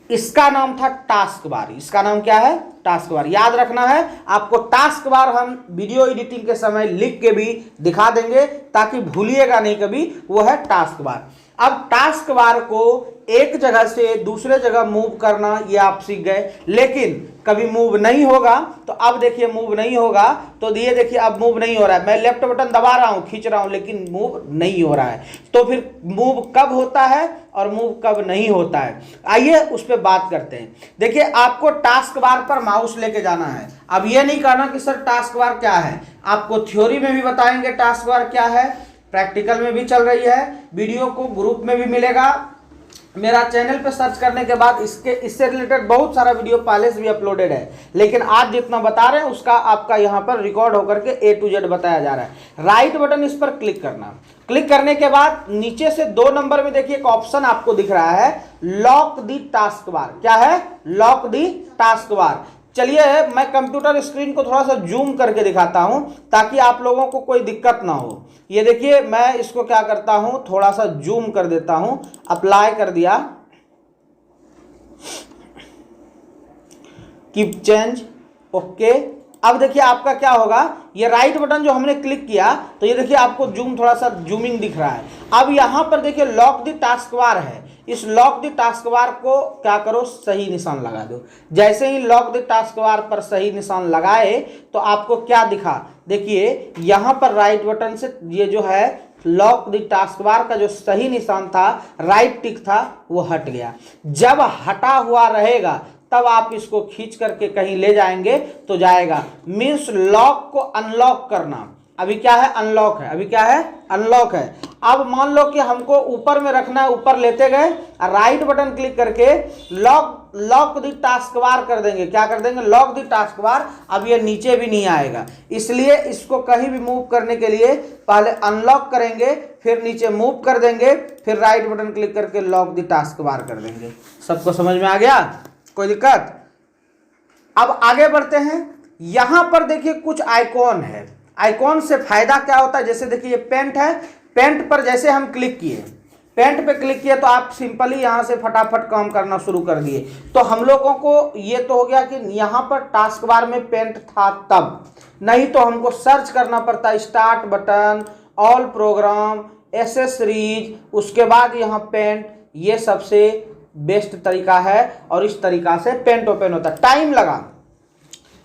इसका नाम था टास्क बार। इसका नाम क्या है? Task bar. याद रखना है आपको। टास्क बार हम वीडियो एडिटिंग के समय लिख के भी दिखा देंगे ताकि भूलिएगा नहीं कभी, वो है टास्क बार। अब टास्क बार को एक जगह से दूसरे जगह मूव करना ये आप सीख गए, लेकिन कभी मूव नहीं होगा। तो अब देखिए मूव नहीं होगा, तो ये देखिए अब मूव नहीं हो रहा है। मैं लेफ्ट बटन दबा रहा हूं, खींच रहा हूं, लेकिन मूव नहीं हो रहा है। तो फिर मूव कब होता है और मूव कब नहीं होता है, आइए उस पर बात करते हैं। देखिए आपको टास्क बार पर माउस लेके जाना है। अब ये नहीं कहना कि सर टास्क बार क्या है, आपको थ्योरी में भी बताएंगे टास्क बार क्या है, प्रैक्टिकल में भी चल रही है, वीडियो को ग्रुप में भी मिलेगा। मेरा चैनल पे सर्च करने के बाद इससे रिलेटेड बहुत सारा वीडियो पहले से भी अपलोडेड है, लेकिन आज जितना बता रहे हैं उसका आपका यहाँ पर रिकॉर्ड होकर के A to Z बताया जा रहा है। राइट बटन इस पर क्लिक करना। क्लिक करने के बाद नीचे से 2 नंबर में देखिए एक ऑप्शन आपको दिख रहा है, लॉक दी टास्क बार। क्या है? लॉक दी टास्क बार। चलिए मैं कंप्यूटर स्क्रीन को थोड़ा सा जूम करके दिखाता हूं ताकि आप लोगों को कोई दिक्कत ना हो। ये देखिए मैं इसको क्या करता हूं, थोड़ा सा जूम कर देता हूं, अप्लाई कर दिया, कीप चेंज, ओके। अब देखिए आपका क्या होगा, ये राइट बटन जो हमने क्लिक किया तो ये देखिए आपको जूम, थोड़ा सा जूमिंग दिख रहा है। अब यहां पर देखिए लॉक द टास्क बार है, इस लॉक द टास्क बार को क्या करो, सही निशान लगा दो। जैसे ही लॉक द टास्क बार पर सही निशान लगाए तो आपको क्या दिखा, देखिए यहां पर राइट बटन से ये जो है लॉक द टास्क बार का जो सही निशान था, राइट टिक था, वो हट गया। जब हटा हुआ रहेगा तब आप इसको खींच करके कहीं ले जाएंगे तो जाएगा। मीन्स लॉक को अनलॉक करना। अभी क्या है, अनलॉक है, अभी क्या है, अनलॉक है। अब मान लो कि हमको ऊपर में रखना है, ऊपर लेते गए, राइट बटन क्लिक करके लॉक द टास्क बार कर देंगे। क्या कर देंगे, लॉक द टास्क बार। अब ये नीचे भी नहीं आएगा, इसलिए इसको कहीं भी मूव करने के लिए पहले अनलॉक करेंगे, फिर नीचे मूव कर देंगे, फिर राइट बटन क्लिक करके लॉक द टास्क बार कर देंगे। सबको समझ में आ गया, कोई दिक्कत? अब आगे बढ़ते हैं। यहां पर देखिए कुछ आइकॉन है, आइकॉन से फायदा क्या होता है, जैसे देखिए ये पेंट है, पेंट पर जैसे हम क्लिक किए, पेंट पे क्लिक किए तो आप सिंपली यहां से फटाफट काम करना शुरू कर दिए। तो हम लोगों को ये तो हो गया कि यहां पर टास्क बार में पेंट था तब, नहीं तो हमको सर्च करना पड़ता, start button, all programme, accessories, उसके बाद यहाँ पेंट। ये सबसे बेस्ट तरीका है और इस तरीका से पेंट ओपन होता है, टाइम लगा।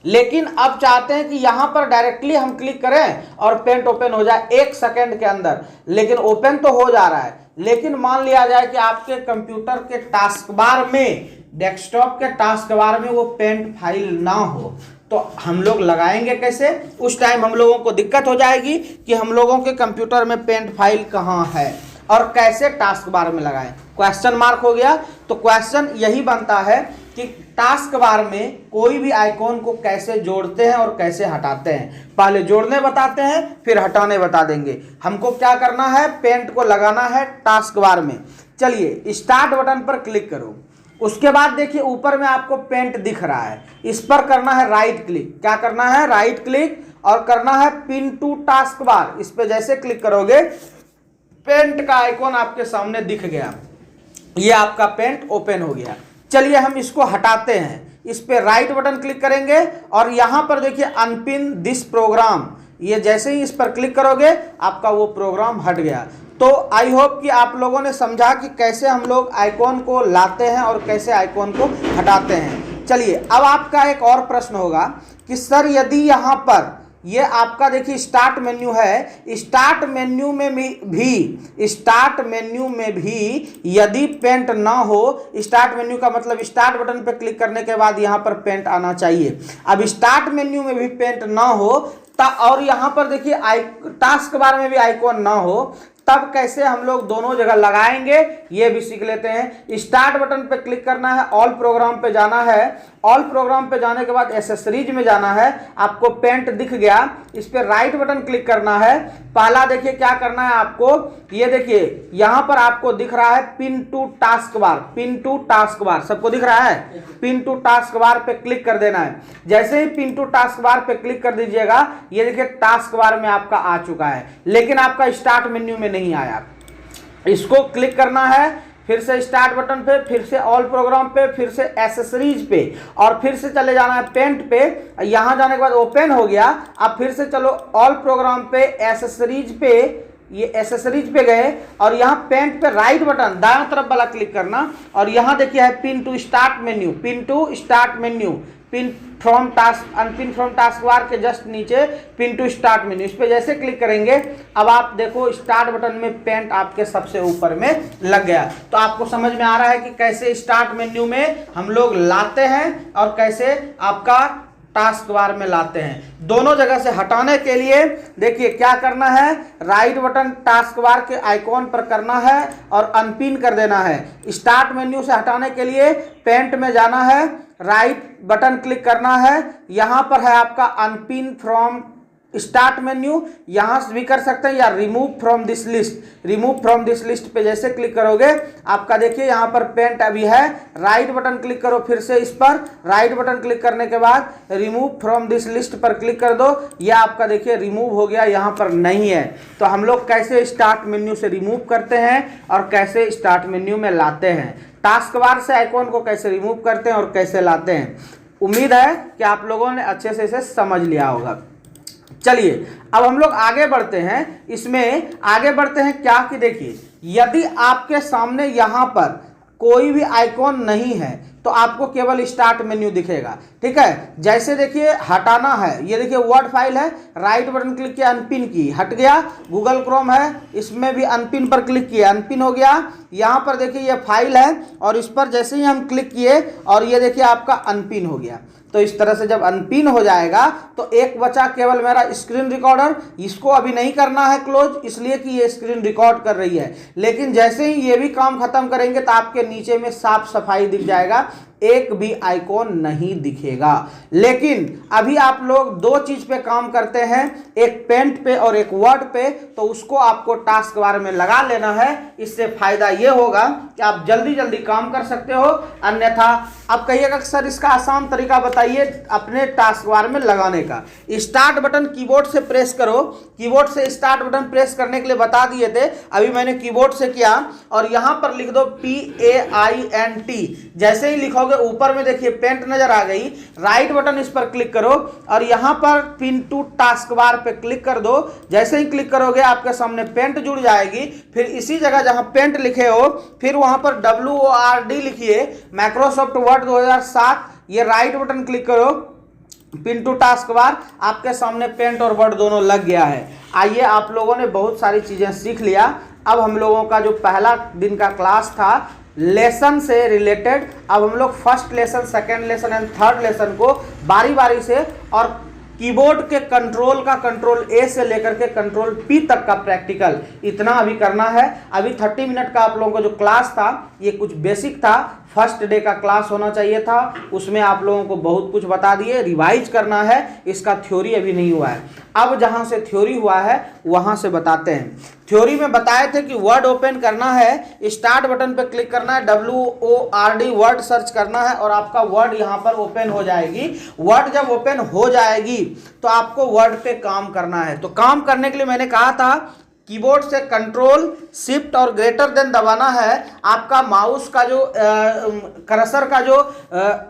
लेकिन अब चाहते हैं कि यहां पर डायरेक्टली हम क्लिक करें और पेंट ओपन हो जाए 1 सेकंड के अंदर। लेकिन ओपन तो हो जा रहा है, लेकिन मान लिया जाए कि आपके कंप्यूटर के टास्क बार में, डेस्कटॉप के टास्क बार में वो पेंट फाइल ना हो, तो हम लोग लगाएंगे कैसे? उस टाइम हम लोगों को दिक्कत हो जाएगी कि हम लोगों के कंप्यूटर में पेंट फाइल कहाँ है और कैसे टास्क बार में लगाएं। क्वेश्चन मार्क हो गया। तो क्वेश्चन यही बनता है कि टास्क बार में कोई भी आइकॉन को कैसे जोड़ते हैं और कैसे हटाते हैं। पहले जोड़ने बताते हैं, फिर हटाने बता देंगे। हमको क्या करना है, पेंट को लगाना है टास्क बार में। चलिए स्टार्ट बटन पर क्लिक करो, उसके बाद देखिए ऊपर में आपको पेंट दिख रहा है, इस पर करना है राइट क्लिक। क्या करना है, राइट क्लिक, और करना है पिन टू टास्क बार। इस पर जैसे क्लिक करोगे पेंट का आइकॉन आपके सामने दिख गया, ये आपका पेंट ओपन हो गया। चलिए हम इसको हटाते हैं, इस पे राइट बटन क्लिक करेंगे और यहां पर देखिए अनपिन दिस प्रोग्राम, ये जैसे ही इस पर क्लिक करोगे आपका वो प्रोग्राम हट गया। तो आई होप कि आप लोगों ने समझा कि कैसे हम लोग आइकॉन को लाते हैं और कैसे आइकॉन को हटाते हैं। चलिए अब आपका एक और प्रश्न होगा कि सर यदि यहाँ पर ये आपका देखिए स्टार्ट मेन्यू है, स्टार्ट मेन्यू में भी यदि पेंट ना हो, स्टार्ट मेन्यू का मतलब स्टार्ट बटन पे क्लिक करने के बाद यहाँ पर पेंट आना चाहिए। अब स्टार्ट मेन्यू में भी पेंट ना हो और यहाँ पर देखिए टास्क बार में भी आइकॉन ना हो, तब कैसे हम लोग दोनों जगह लगाएंगे ये भी सीख लेते हैं। स्टार्ट बटन पे क्लिक करना है, ऑल प्रोग्राम पे जाना है, ऑल प्रोग्राम पे जाने के बाद एसेसरीज में जाना है, आपको पेंट दिख गया, इस पे राइट बटन क्लिक करना है। पहला देखिए क्या करना है आपको, ये देखिए यहां पर आपको दिख रहा है pin to task bar, pin to task bar सबको दिख रहा है, पिन टू टास्क बार पे क्लिक कर देना है। जैसे ही पिन टू टास्क बार पे क्लिक कर दीजिएगा, ये देखिए टास्क बार में आपका आ चुका है, लेकिन आपका स्टार्ट मेन्यू में नहीं आया। इसको क्लिक करना है, फिर से स्टार्ट बटन पे, फिर से ऑल प्रोग्राम पे, फिर से एसेसरीज पे, और फिर से चले जाना है पेंट पे। यहां जाने के बाद ओपन हो गया। अब फिर से चलो ऑल प्रोग्राम पे, एसेसरीज पे, ये एसेसरीज पे गए और यहाँ पेंट पे राइट बटन दाएं तरफ वाला क्लिक करना, और यहाँ देखिए है pin to start menu, pin to start menu, pin from task, unpin from task bar के जस्ट नीचे पिन टू स्टार्ट मेन्यू, इस पे जैसे क्लिक करेंगे अब आप देखो स्टार्ट बटन में पेंट आपके सबसे ऊपर में लग गया। तो आपको समझ में आ रहा है कि कैसे स्टार्ट मेन्यू में हम लोग लाते हैं और कैसे आपका टास्क बार में लाते हैं। दोनों जगह से हटाने के लिए देखिए क्या करना है, राइट बटन टास्क बार के आइकॉन पर करना है और अनपिन कर देना है। स्टार्ट मेन्यू से हटाने के लिए पेंट में जाना है, राइट बटन क्लिक करना है, यहाँ पर है आपका अनपिन फ्रॉम स्टार्ट मेन्यू यहाँ से भी कर सकते हैं, या remove from this list. Remove from this list पे जैसे क्लिक करोगे आपका देखिए यहाँ पर पेंट अभी है, राइट बटन क्लिक करो फिर से इस पर, राइट बटन क्लिक करने के बाद रिमूव फ्रॉम दिस लिस्ट पर क्लिक कर दो, यह आपका देखिए रिमूव हो गया, यहाँ पर नहीं है। तो हम लोग कैसे स्टार्ट मेन्यू से रिमूव करते हैं और कैसे स्टार्ट मेन्यू में लाते हैं, टास्क बार से आइकॉन को कैसे रिमूव करते हैं और कैसे लाते हैं। उम्मीद है कि आप लोगों ने अच्छे से इसे समझ लिया होगा। चलिए अब हम लोग आगे बढ़ते हैं, इसमें आगे बढ़ते हैं क्या कि देखिए यदि आपके सामने यहाँ पर कोई भी आइकॉन नहीं है तो आपको केवल स्टार्ट मेन्यू दिखेगा, ठीक है। जैसे देखिए हटाना है, ये देखिए वर्ड फाइल है, राइट बटन क्लिक किया, अनपिन की, हट गया। गूगल क्रोम है, इसमें भी अनपिन पर क्लिक किया, अनपिन हो गया। यहाँ पर देखिए ये फाइल है और इस पर जैसे ही हम क्लिक किए और ये देखिए आपका अनपिन हो गया। तो इस तरह से जब अनपिन हो जाएगा तो एक बचा केवल मेरा स्क्रीन रिकॉर्डर, इसको अभी नहीं करना है क्लोज, इसलिए कि ये स्क्रीन रिकॉर्ड कर रही है। लेकिन जैसे ही ये भी काम खत्म करेंगे तो आपके नीचे में साफ सफाई दिख जाएगा, एक भी आइकॉन नहीं दिखेगा। लेकिन अभी आप लोग दो चीज पे काम करते हैं, एक पेंट पे और एक वर्ड पे, तो उसको आपको टास्क बार में लगा लेना है। इससे फायदा ये होगा कि आप जल्दी जल्दी काम कर सकते हो। अन्यथा अब कहिएगा कि सर इसका आसान तरीका बताइए अपने टास्क बार में लगाने का। स्टार्ट बटन कीबोर्ड से प्रेस करो, कीबोर्ड से स्टार्ट बटन प्रेस करने के लिए बता दिए थे, अभी मैंने कीबोर्ड से किया और यहां पर लिख दो PAINT। जैसे ही लिखोगे ऊपर में देखिए पेंट नजर आ गई, राइट बटन इस पर क्लिक करो और यहां पर पिन टू टास्क बार पे क्लिक कर दो। जैसे ही क्लिक करोगे आपके सामने पेंट जुड़ जाएगी, फिर इसी जगह जहां पेंट लिखे हो फिर वहां पर WORD लिखिए, माइक्रोसॉफ्ट वर्ड 2007, ये राइट बटन क्लिक करो, पिन टू टास्क बार, आपके सामने पेंट और वर्ड दोनों लग गया है। आइए आप लोगों ने बहुत सारी चीजें सीख लिया। अब हम लोगों का जो पहला दिन का क्लास था लेसन से रिलेटेड, अब हम लोग first lesson, second lesson and third lesson को बारी बारी से और कीबोर्ड के कंट्रोल का कंट्रोल A से लेकर के कंट्रोल P तक का प्रैक्टिकल, इतना अभी करना है। अभी 30 मिनट का आप लोगों का जो क्लास था ये कुछ बेसिक था, फर्स्ट डे का क्लास होना चाहिए था, उसमें आप लोगों को बहुत कुछ बता दिए, रिवाइज करना है, इसका थ्योरी अभी नहीं हुआ है। अब जहां से थ्योरी हुआ है वहां से बताते हैं। थ्योरी में बताए थे कि वर्ड ओपन करना है, स्टार्ट बटन पे क्लिक करना है, WORD वर्ड सर्च करना है और आपका वर्ड यहां पर ओपन हो जाएगी। वर्ड जब ओपन हो जाएगी तो आपको वर्ड पे काम करना है। तो काम करने के लिए मैंने कहा था कीबोर्ड से कंट्रोल शिफ्ट और ग्रेटर देन दबाना है। आपका माउस का जो कर्सर का जो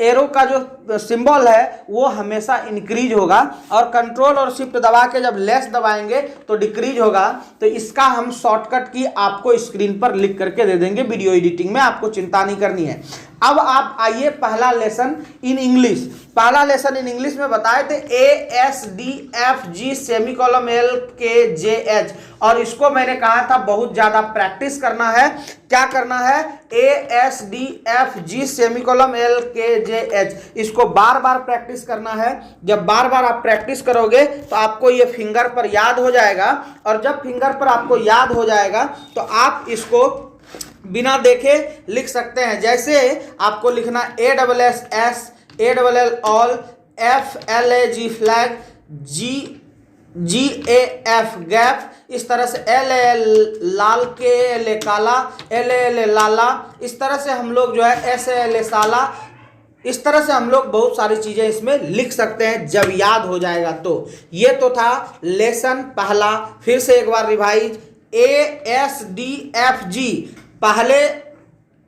एरो का जो सिंबल है वो हमेशा इंक्रीज होगा और कंट्रोल और शिफ्ट दबा के जब लेस दबाएंगे तो डिक्रीज होगा। तो इसका हम शॉर्टकट की आपको स्क्रीन पर लिख करके दे देंगे वीडियो एडिटिंग में, आपको चिंता नहीं करनी है। अब आप आइए पहला लेसन इन इंग्लिश। पहला लेसन इन इंग्लिश में बताए थे ASDFG सेमीकोलन LKJH, और इसको मैंने कहा था बहुत ज्यादा प्रैक्टिस करना है। क्या करना है? ASDFG सेमीकोलन LKJH, इसको बार बार प्रैक्टिस करना है। जब बार बार आप प्रैक्टिस करोगे तो आपको ये फिंगर पर याद हो जाएगा, और जब फिंगर पर आपको याद हो जाएगा तो आप इसको बिना देखे लिख सकते हैं। जैसे आपको लिखना ASSS, ALL all, FLAG flag, GAF gap, इस तरह से LAL लाल, KLA काला, LAL लाला, इस तरह से हम लोग जो है SALA साला, इस तरह से हम लोग बहुत सारी चीजें इसमें लिख सकते हैं जब याद हो जाएगा। तो ये तो था लेसन पहला। फिर से एक बार रिवाइज, ASDFG,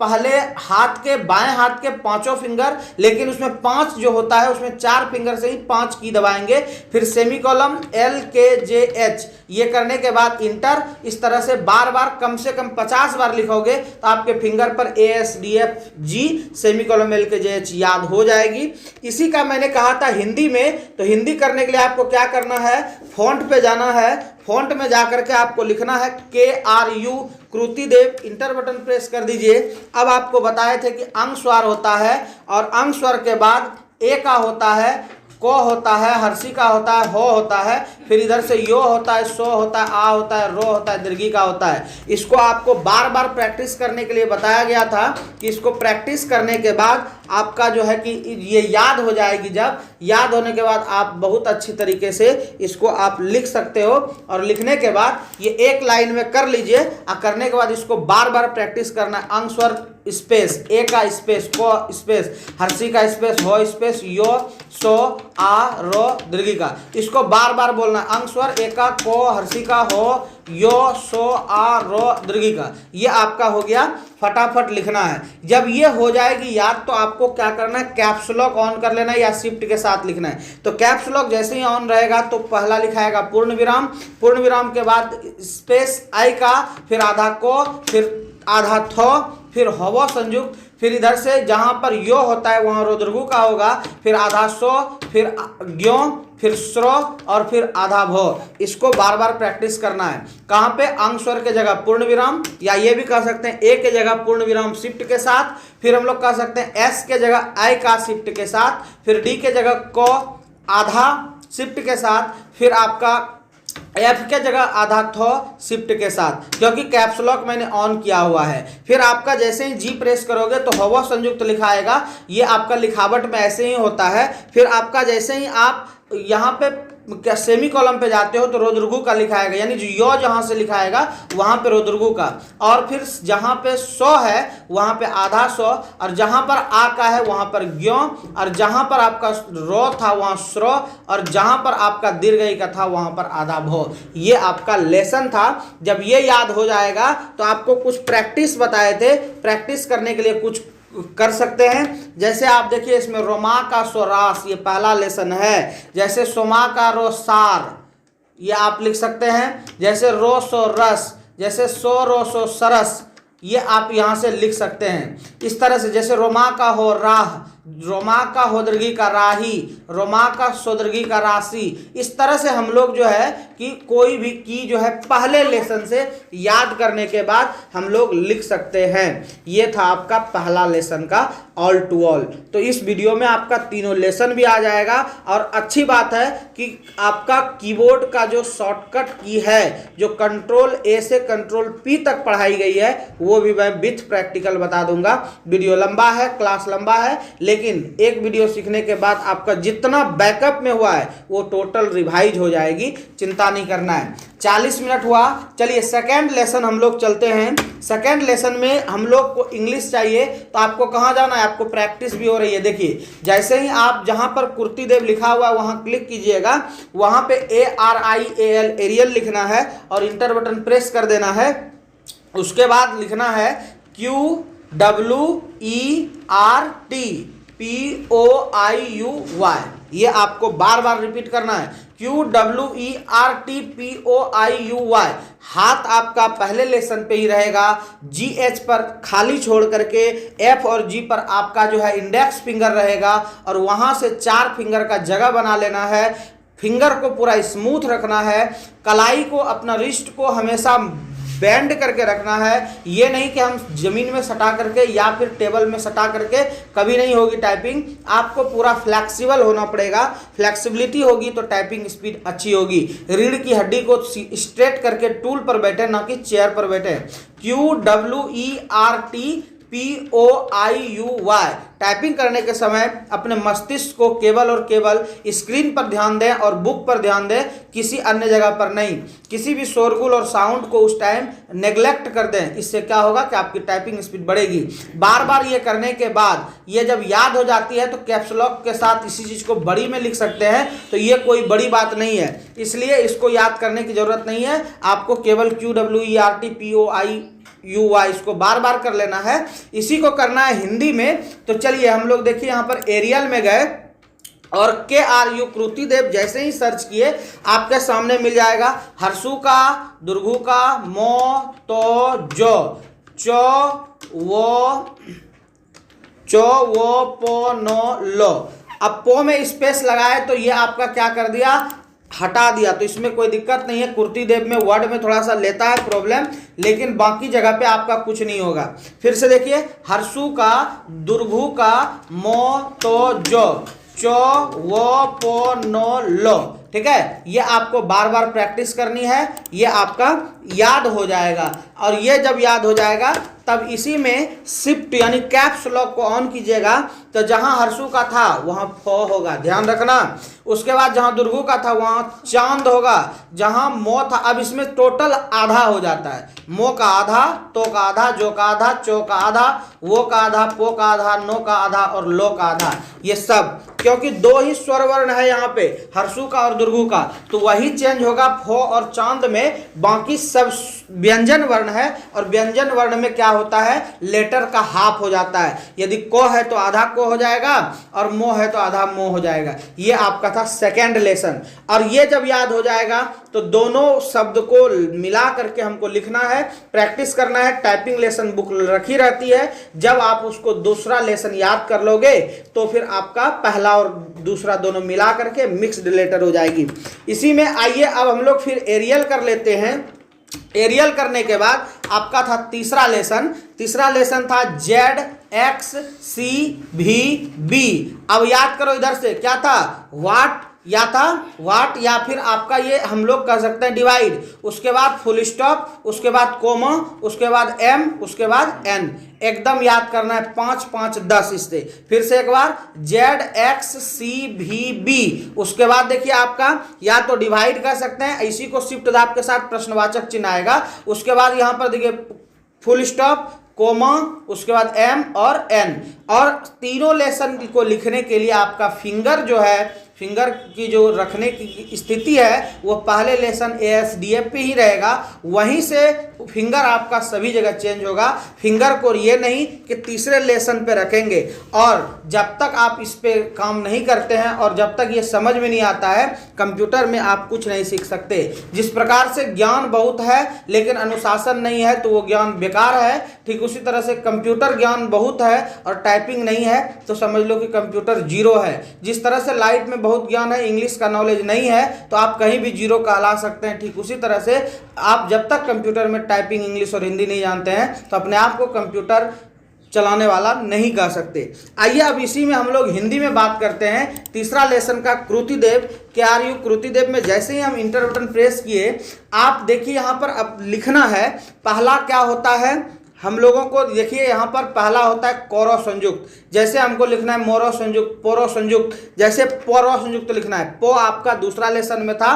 पहले हाथ के बाएं हाथ के पांचों फिंगर, लेकिन उसमें 5 जो होता है उसमें 4 फिंगर से ही 5 की दबाएंगे। फिर सेमीकोलन LKJH, ये करने के बाद इंटर, इस तरह से बार बार कम से कम 50 बार लिखोगे तो आपके फिंगर पर ASDFG सेमीकोलन LKJH याद हो जाएगी। इसी का मैंने कहा था हिंदी में, तो हिंदी करने के लिए आपको क्या करना है? फॉन्ट पे जाना है, फॉन्ट में जाकर के आपको लिखना है KRU कृति देव, इंटर बटन प्रेस कर दीजिए। अब आपको बताए थे कि अंग स्वर होता है और अंग स्वर के बाद ए का होता है, को होता है, हर्षी का होता है, हो होता है, फिर इधर से यो होता है, सो होता है, आ होता है, रो होता है, दीर्घी का होता है। इसको आपको बार बार प्रैक्टिस करने के लिए बताया गया था कि इसको प्रैक्टिस करने के बाद आपका जो है कि ये याद हो जाएगी। जब याद होने के बाद आप बहुत अच्छी तरीके से इसको आप लिख सकते हो, और लिखने के बाद ये एक लाइन में कर लीजिए, और करने के बाद इसको बार बार प्रैक्टिस करना है। अंग स्वर स्पेस, ए का स्पेस, को स्पेस, हर्षी का स्पेस, हो स्पेस, यो, सो, आ, रो, दीर्घी का, इसको बार बार बोलना है। अंग स्वर ए का, को, हर्षी का, हो, यो, सो, आ, रो, दीर्घी का, ये आपका हो गया। फटाफट लिखना है। जब ये हो जाएगी याद, तो आपको क्या करना है, कैप्स लॉक ऑन कर लेना है या शिफ्ट के साथ लिखना है। तो कैप्स लॉक जैसे ही ऑन रहेगा तो पहला लिखाएगा पूर्ण विराम, पूर्ण विराम के बाद स्पेस आई का, फिर आधा को, फिर आधा थो, फिर हवो संयुक्त, फिर इधर से जहां पर यो होता है वहां रोदृगु का होगा, फिर आधा सो, फिर ज्ञो, फिर स्रो, और फिर आधा भो। इसको बार बार प्रैक्टिस करना है। कहाँ पे, अंग स्वर के जगह पूर्ण विराम, या ये भी कह सकते हैं ए के जगह पूर्ण विराम शिफ्ट के साथ, फिर हम लोग कह सकते हैं एस के जगह आई का शिफ्ट के साथ, फिर डी के जगह को आधा शिफ्ट के साथ, फिर आपका एफ के जगह आधा थो शिफ्ट के साथ, क्योंकि कैप्स लॉक मैंने ऑन किया हुआ है। फिर आपका जैसे ही जी प्रेस करोगे तो हवा संयुक्त लिखाएगा। ये आपका लिखावट में ऐसे ही होता है। फिर आपका जैसे ही आप यहाँ पे सेमी कॉलम पे जाते हो तो रोदृगु का लिखाएगा, यानी जो यो जहाँ से लिखाएगा वहाँ पे रोदृगु का, और फिर जहाँ पे सो है वहाँ पे आधा सो, और जहाँ पर आ का है वहाँ पर ज्ञो, और जहाँ पर आपका रो था वहाँ स्रो, और जहाँ पर आपका दीर्घई का था वहाँ पर आधा भो। ये आपका लेसन था। जब ये याद हो जाएगा तो आपको कुछ प्रैक्टिस बताए थे, प्रैक्टिस करने के लिए कुछ कर सकते हैं। जैसे आप देखिए इसमें रोमा का सोरास, ये पहला लेसन है। जैसे सोमा का रोसार, ये आप लिख सकते हैं। जैसे रो सो रस, जैसे सो रो सो सरस, ये आप यहाँ से लिख सकते हैं इस तरह से। जैसे रोमा का हो राह, रोमा का होदृगी का राही, रोमा का सोदृगी का राशि। इस तरह से हम लोग जो है कि कोई भी की जो है पहले लेसन से याद करने के बाद हम लोग लिख सकते हैं। ये था आपका पहला लेसन का ऑल टू ऑल। तो इस वीडियो में आपका तीनों लेसन भी आ जाएगा, और अच्छी बात है कि आपका कीबोर्ड का जो शॉर्टकट की है, जो कंट्रोल ए से कंट्रोल पी तक पढ़ाई गई है, वो भी मैं विथ प्रैक्टिकल बता दूंगा। वीडियो लंबा है, क्लास लंबा है, लेकिन एक वीडियो सीखने के बाद आपका जितना बैकअप में हुआ है वो टोटल रिवाइज हो जाएगी, चिंता नहीं करना है। 40 मिनट हुआ। चलिए सेकेंड लेसन हम लोग चलते हैं। सेकेंड लेसन में हम लोग को इंग्लिश चाहिए, तो आपको कहाँ जाना है, आपको प्रैक्टिस भी हो रही है। देखिए जैसे ही आप जहाँ पर कुर्ती देव लिखा हुआ है वहाँ क्लिक कीजिएगा, वहाँ पे ARIAL एरियल लिखना है और इंटर बटन प्रेस कर देना है। उसके बाद लिखना है QWERTPOIUY, ये आपको बार बार रिपीट करना है। QWERTPOIUY। हाथ आपका पहले लेसन पे ही रहेगा, GH पर खाली छोड़ करके F और G पर आपका जो है इंडेक्स फिंगर रहेगा, और वहां से 4 फिंगर का जगह बना लेना है। फिंगर को पूरा स्मूथ रखना है। कलाई को, अपना रिस्ट को हमेशा बैंड करके रखना है। ये नहीं कि हम जमीन में सटा करके या फिर टेबल में सटा करके, कभी नहीं होगी टाइपिंग। आपको पूरा फ्लेक्सिबल होना पड़ेगा। फ्लेक्सिबिलिटी होगी तो टाइपिंग स्पीड अच्छी होगी। रीढ़ की हड्डी को स्ट्रेट करके टूल पर बैठे, ना कि चेयर पर बैठे। QWERTPOIUY। टाइपिंग करने के समय अपने मस्तिष्क को केवल और केवल स्क्रीन पर ध्यान दें और बुक पर ध्यान दें, किसी अन्य जगह पर नहीं। किसी भी शोरगुल और साउंड को उस टाइम नेग्लेक्ट कर दें। इससे क्या होगा कि आपकी टाइपिंग स्पीड बढ़ेगी। बार बार ये करने के बाद ये जब याद हो जाती है तो कैप्स लॉक के साथ इसी चीज़ को बड़ी में लिख सकते हैं, तो ये कोई बड़ी बात नहीं है, इसलिए इसको याद करने की जरूरत नहीं है। आपको केवल QWERTPOIUY इसको बार बार कर लेना है। इसी को करना है हिंदी में। तो चलिए हम लोग देखिए यहाँ पर एरियल में गए और KRU कृति देव जैसे ही सर्च किए आपके सामने मिल जाएगा। हर्षु का, दुर्गु का, मो, तो, जो, चो, वो, पो, नो, लो। अब पो में स्पेस लगाए तो ये आपका क्या कर दिया, हटा दिया। तो इसमें कोई दिक्कत नहीं है। कुर्ती देव में वर्ड में थोड़ा सा लेता है प्रॉब्लम, लेकिन बाकी जगह पे आपका कुछ नहीं होगा। फिर से देखिए, हर्षु का, दुर्भु का, मो, तो, जो, चो, वो, पो, नो, लो। ठीक है, ये आपको बार बार प्रैक्टिस करनी है, ये आपका याद हो जाएगा। और ये जब याद हो जाएगा तब इसी में शिफ्ट यानी कैप्स लॉक को ऑन कीजिएगा तो जहां हर्षु का था वहां फ होगा, ध्यान रखना। उसके बाद जहां दुर्गु का था वहां चांद होगा, जहां मो था। अब इसमें टोटल आधा हो जाता है, मो का आधा, तो का आधा, जो का आधा, चो का आधा, वो का आधा, पो का आधा, नो का आधा और लो का आधा। ये सब क्योंकि दो ही स्वर वर्ण है यहाँ पे, हर्षु का और दुर्गु का, तो वही चेंज होगा फो और चांद में। बाकी सब व्यंजन वर्ण है और व्यंजन वर्ण में क्या होता है, लेटर का हाफ हो जाता है। यदि को है तो आधा को हो जाएगा और मो है तो आधा मो हो जाएगा। ये आपका था सेकेंड लेसन। और ये जब याद हो जाएगा तो दोनों शब्द को मिला करके हमको लिखना है, प्रैक्टिस करना है। टाइपिंग लेसन बुक रखी रहती है, जब आप उसको दूसरा लेसन याद कर लोगे तो फिर आपका पहला और दूसरा दोनों मिला करके मिक्स्ड लेटर हो जाएगी। इसी में आइए अब हम लोग फिर एरियल कर लेते हैं। एरियल करने के बाद आपका था तीसरा लेसन। तीसरा लेसन था जेड एक्स सी भी बी। अब याद करो इधर से क्या था, वाट या था वाट, या फिर आपका ये हम लोग कर सकते हैं डिवाइड, उसके बाद फुल स्टॉप, उसके बाद कोमा, उसके बाद एम, उसके बाद एन। एकदम याद करना है, 5 5 10 इससे। फिर से एक बार जेड एक्स सी भी बी। उसके बाद देखिए आपका या तो डिवाइड कर सकते हैं, इसी को शिफ्ट दाब के साथ प्रश्नवाचक चिन्ह आएगा। उसके बाद यहाँ पर देखिए फुल स्टॉप, कोमा, उसके बाद एम और एन। और तीनों लेसन को लिखने के लिए आपका फिंगर जो है, फिंगर की जो रखने की स्थिति है वो पहले लेसन ASDF पे ही रहेगा, वहीं से फिंगर आपका सभी जगह चेंज होगा। फिंगर को ये नहीं कि तीसरे लेसन पे रखेंगे। और जब तक आप इस पे काम नहीं करते हैं और जब तक ये समझ में नहीं आता है, कंप्यूटर में आप कुछ नहीं सीख सकते। जिस प्रकार से ज्ञान बहुत है लेकिन अनुशासन नहीं है तो वो ज्ञान बेकार है, ठीक उसी तरह से कंप्यूटर ज्ञान बहुत है और टाइपिंग नहीं है तो समझ लो कि कंप्यूटर जीरो है। जिस तरह से लाइट में बहुत ज्ञान है, इंग्लिश का नॉलेज नहीं है तो आप कहीं भी जीरो कहला सकते हैं, ठीक उसी तरह से आप जब तक कंप्यूटर में टाइपिंग इंग्लिश और हिंदी नहीं जानते हैं तो अपने आप को कंप्यूटर चलाने वाला नहीं कह सकते। आइए अब इसी में हम लोग हिंदी में बात करते हैं। तीसरा लेसन का कृतिदेव, क्या आर यू कृतिदेव में जैसे ही हम इंटर बटन प्रेस किए, आप देखिए यहाँ पर अब लिखना है। पहला क्या होता है हम लोगों को, देखिए यहाँ पर पहला होता है कौरव संयुक्त। जैसे हमको लिखना है मोरो संयुक्त, पोरो संयुक्त, जैसे पोरो संयुक्त लिखना है। पो आपका दूसरा लेसन में था,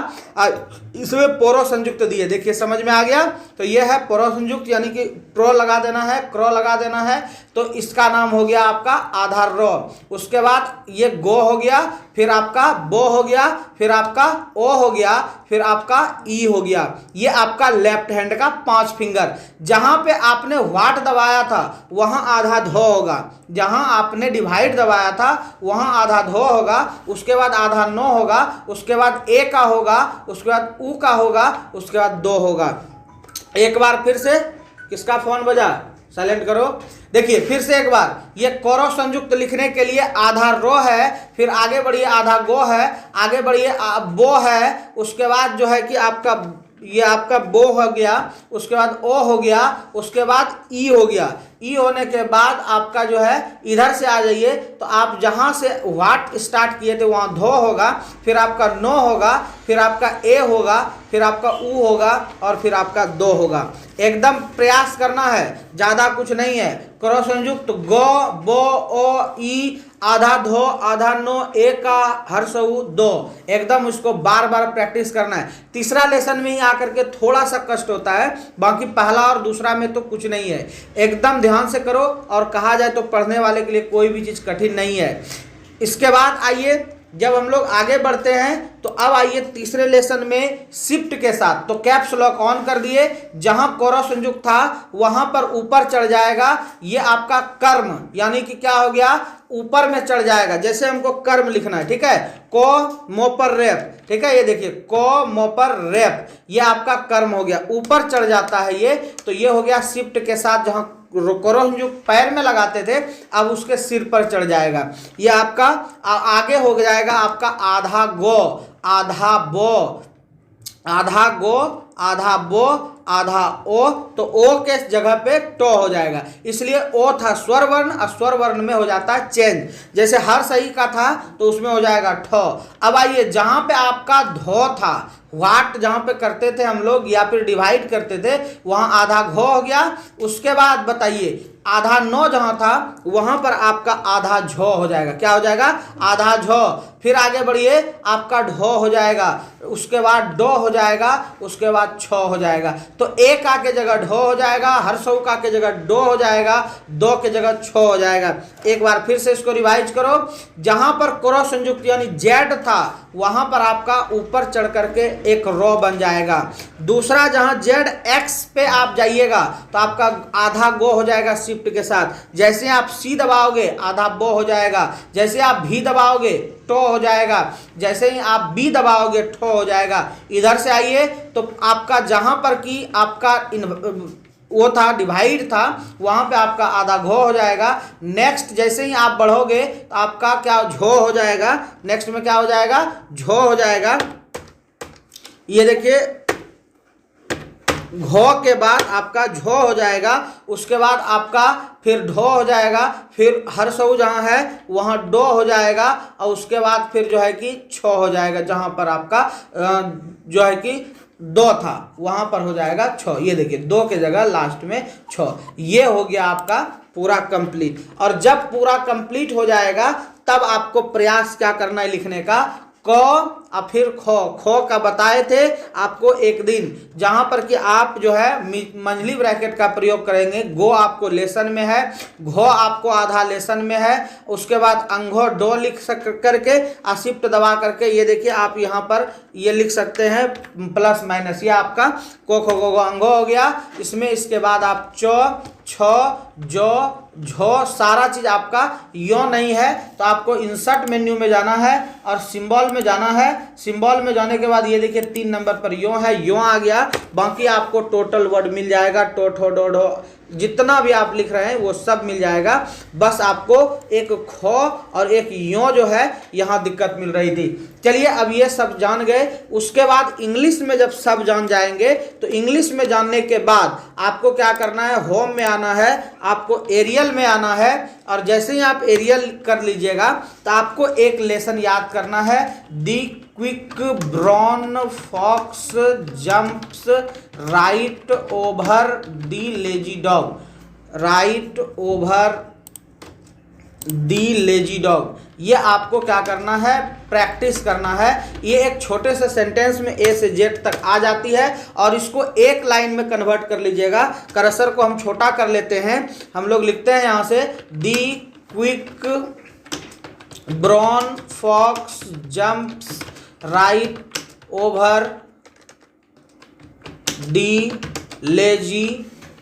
इसमें पोरो संयुक्त दिए, देखिए समझ में आ गया। तो ये है पोरो संयुक्त, यानी कि प्रो लगा देना है, क्रो लगा देना है, तो इसका नाम हो गया आपका आधार रो। उसके बाद ये गो हो गया, फिर आपका बो हो गया, फिर आपका ओ हो गया, फिर आपका ई हो गया। ये आपका लेफ्ट हैंड का 5 फिंगर। जहां पे आपने वाट दबाया था वहां आधा धो होगा, जहां आपने डिवाइड दबाया था वहां आधा धो होगा, उसके बाद आधा नो होगा, उसके बाद ए का होगा, उसके बाद ऊ का होगा, उसके बाद दो होगा। एक बार फिर से, किसका फोन बजा, साइलेंट करो। देखिए फिर से एक बार, ये कौरव संयुक्त लिखने के लिए आधा रो है, फिर आगे बढ़िए आधा गो है, आगे बढ़िए बो है, उसके बाद जो है कि आपका ये आपका बो हो गया, उसके बाद ओ हो गया, उसके बाद ई हो गया। ई होने के बाद आपका जो है इधर से आ जाइए तो आप जहां से वाट स्टार्ट किए थे वहां धो होगा, फिर आपका नो होगा, फिर आपका ए होगा, फिर आपका ऊ होगा और फिर आपका दो होगा। एकदम प्रयास करना है, ज़्यादा कुछ नहीं है। करो संयुक्त गो, बो, ओ, ई, आधा धो, आधा नो, ए का हर्षऊ दो। एकदम उसको बार बार प्रैक्टिस करना है। तीसरा लेसन में ही आकर के थोड़ा सा कष्ट होता है, बाकी पहला और दूसरा में तो कुछ नहीं है। एकदम ध्यान से करो, और कहा जाए तो पढ़ने वाले के लिए कोई भी चीज़ कठिन नहीं है। इसके बाद आइए जब हम लोग आगे बढ़ते हैं तो अब आइए तीसरे लेसन में शिफ्ट के साथ, तो कैप्स लॉक ऑन कर दिए, जहां कौरव संयुक्त था वहां पर ऊपर चढ़ जाएगा। ये आपका कर्म, यानी कि क्या हो गया, ऊपर में चढ़ जाएगा। जैसे हमको कर्म लिखना है, ठीक है, को मो पर रेप, ठीक है, ये देखिए को मो पर रेप, ये आपका कर्म हो गया, ऊपर चढ़ जाता है ये। तो ये हो गया शिफ्ट के साथ, जहां कौरव जो पैर में लगाते थे अब उसके सिर पर चढ़ जाएगा। ये आपका आगे हो जाएगा आपका आधा गो, आधा बो, आधा गो, आधा बो आधा ओ, तो ओ के जगह पे टो हो जाएगा, इसलिए ओ था स्वर वर्ण और स्वर वर्ण में हो जाता है चेंज। जैसे हर सही का था तो उसमें हो जाएगा ठ। अब आइए जहां पे आपका धो था, वाट जहां पे करते थे हम लोग या फिर डिवाइड करते थे, वहां आधा घो हो गया। उसके बाद बताइए आधा नो जहां था वहां पर आपका आधा झो हो जाएगा। क्या हो जाएगा? आधा झो। फिर आगे बढ़िए, आपका ढो हो जाएगा, उसके बाद डो हो जाएगा, उसके बाद छ हो जाएगा। तो एक आ के जगह ढो हो जाएगा, हर सौ का के जगह डो हो जाएगा, दो के जगह छ हो जाएगा। एक बार फिर से इसको रिवाइज करो। जहां पर क्रो संयुक्त यानी जेड था वहां पर आपका ऊपर चढ़ करके एक रो बन जाएगा। दूसरा जहां जेड एक्स पे आप जाइएगा तो आपका आधा गो हो जाएगा शिफ्ट के साथ। जैसे आप सी दबाओगे आधा बो हो जाएगा, जैसे आप भी दबाओगे टो हो जाएगा, जैसे ही आप बी दबाओगे ठो हो जाएगा। इधर से आइए तो आपका जहां पर कि आपका वो था डिवाइड था वहां पे आपका आधा घो हो जाएगा। नेक्स्ट जैसे ही आप बढ़ोगे तो आपका क्या झो हो जाएगा, नेक्स्ट में क्या हो जाएगा? झो हो जाएगा। ये देखिए घो के बाद आपका झो हो जाएगा, उसके बाद आपका फिर ढो हो जाएगा, फिर हर सौ जहाँ है वहाँ डो हो जाएगा, और उसके बाद फिर जो है कि छो हो जाएगा। जहाँ पर आपका जो है कि दो था वहां पर हो जाएगा छ। ये देखिए दो के जगह लास्ट में छ। ये हो गया आपका पूरा कंप्लीट। और जब पूरा कंप्लीट हो जाएगा तब आपको प्रयास क्या करना है लिखने का? क और फिर खो। खो का बताए थे आपको एक दिन, जहां पर कि आप जो है मंझली ब्रैकेट का प्रयोग करेंगे। गो आपको लेसन में है, घो आपको आधा लेसन में है, उसके बाद अंगो डो लिख करके और शिफ्ट दबा करके ये देखिए आप यहाँ पर ये लिख सकते हैं प्लस माइनस। ये आपका को खो गो अंगो हो गया। इसमें इसके बाद आप चो छ जो झो सारा चीज आपका यो नहीं है तो आपको इंसर्ट मेन्यू में जाना है और सिंबल में जाना है। सिंबल में जाने के बाद ये देखिए 3 नंबर पर यो है, यो आ गया। बाकी आपको टोटल वर्ड मिल जाएगा, टो ठो डो ढो जितना भी आप लिख रहे हैं वो सब मिल जाएगा। बस आपको एक खो और एक यो जो है यहाँ दिक्कत मिल रही थी। चलिए अब ये सब जान गए। उसके बाद इंग्लिश में जब सब जान जाएंगे तो इंग्लिश में जानने के बाद आपको क्या करना है? होम में आना है, आपको एरियल में आना है, और जैसे ही आप एरियल कर लीजिएगा तो आपको एक लेसन याद करना है। The quick brown fox jumps right over the lazy dog. Right over the lazy dog, ये आपको क्या करना है? प्रैक्टिस करना है। ये एक छोटे से सेंटेंस में ए से जेड तक आ जाती है और इसको एक लाइन में कन्वर्ट कर लीजिएगा। कर्सर को हम छोटा कर लेते हैं, हम लोग लिखते हैं यहाँ से the quick brown fox jumps right over the lazy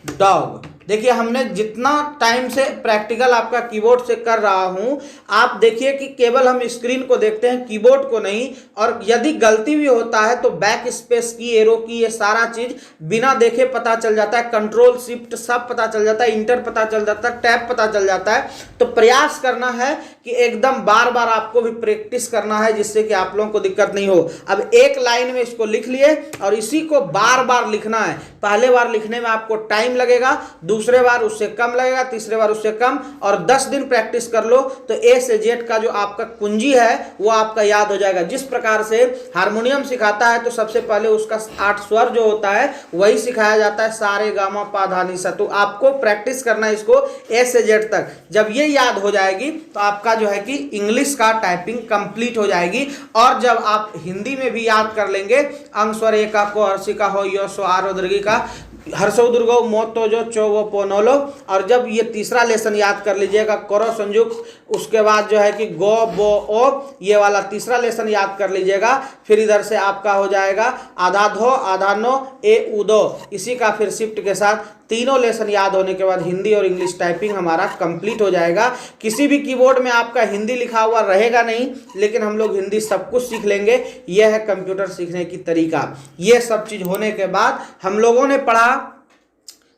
dog. देखिए हमने जितना टाइम से प्रैक्टिकल आपका कीबोर्ड से कर रहा हूं, आप देखिए कि केवल हम स्क्रीन को देखते हैं, कीबोर्ड को नहीं। और यदि गलती भी होता है तो बैक स्पेस की, एरो की, ये सारा चीज बिना देखे पता चल जाता है। कंट्रोल शिफ्ट सब पता चल जाता है, इंटर पता चल जाता है, टैब पता चल जाता है। तो प्रयास करना है कि एकदम बार बार आपको भी प्रैक्टिस करना है जिससे कि आप लोगों को दिक्कत नहीं हो। अब एक लाइन में इसको लिख लिए और इसी को बार बार लिखना है। पहले बार लिखने में आपको टाइम लगेगा, दूसरे बार उससे कम लगेगा, तीसरे बार उससे कम, और 10 दिन प्रैक्टिस कर लो तो ए से जेड का जो आपका कुंजी है वो आपका याद हो जाएगा। जिस प्रकार से हारमोनियम सिखाता है तो सबसे पहले उसका 8 स्वर जो होता है वही सिखाया जाता है, सारे गामा पा धा नि सा। तो आपको प्रैक्टिस करना है इसको ए से जेड तक। जब ये याद हो जाएगी तो आपका जो है कि इंग्लिश का टाइपिंग कंप्लीट हो जाएगी। और जब आप हिंदी में भी याद कर लेंगे, अंग स्वर एका को हर्षिका हो यो सो आरो दीर्घी का हर्षो दुर्गो मोतो जो चो वो पोनोलो। और जब ये तीसरा लेसन याद कर लीजिएगा करो संयुक्त, उसके बाद जो है कि गो बो ओ, ये वाला तीसरा लेसन याद कर लीजिएगा। फिर इधर से आपका हो जाएगा आधा धो आधा नो ए उदो, इसी का फिर शिफ्ट के साथ तीनों लेसन याद होने के बाद हिंदी और इंग्लिश टाइपिंग हमारा कंप्लीट हो जाएगा। किसी भी कीबोर्ड में आपका हिंदी लिखा हुआ रहेगा नहीं, लेकिन हम लोग हिंदी सब कुछ सीख लेंगे। यह है कंप्यूटर सीखने की तरीका। यह सब चीज होने के बाद हम लोगों ने पढ़ा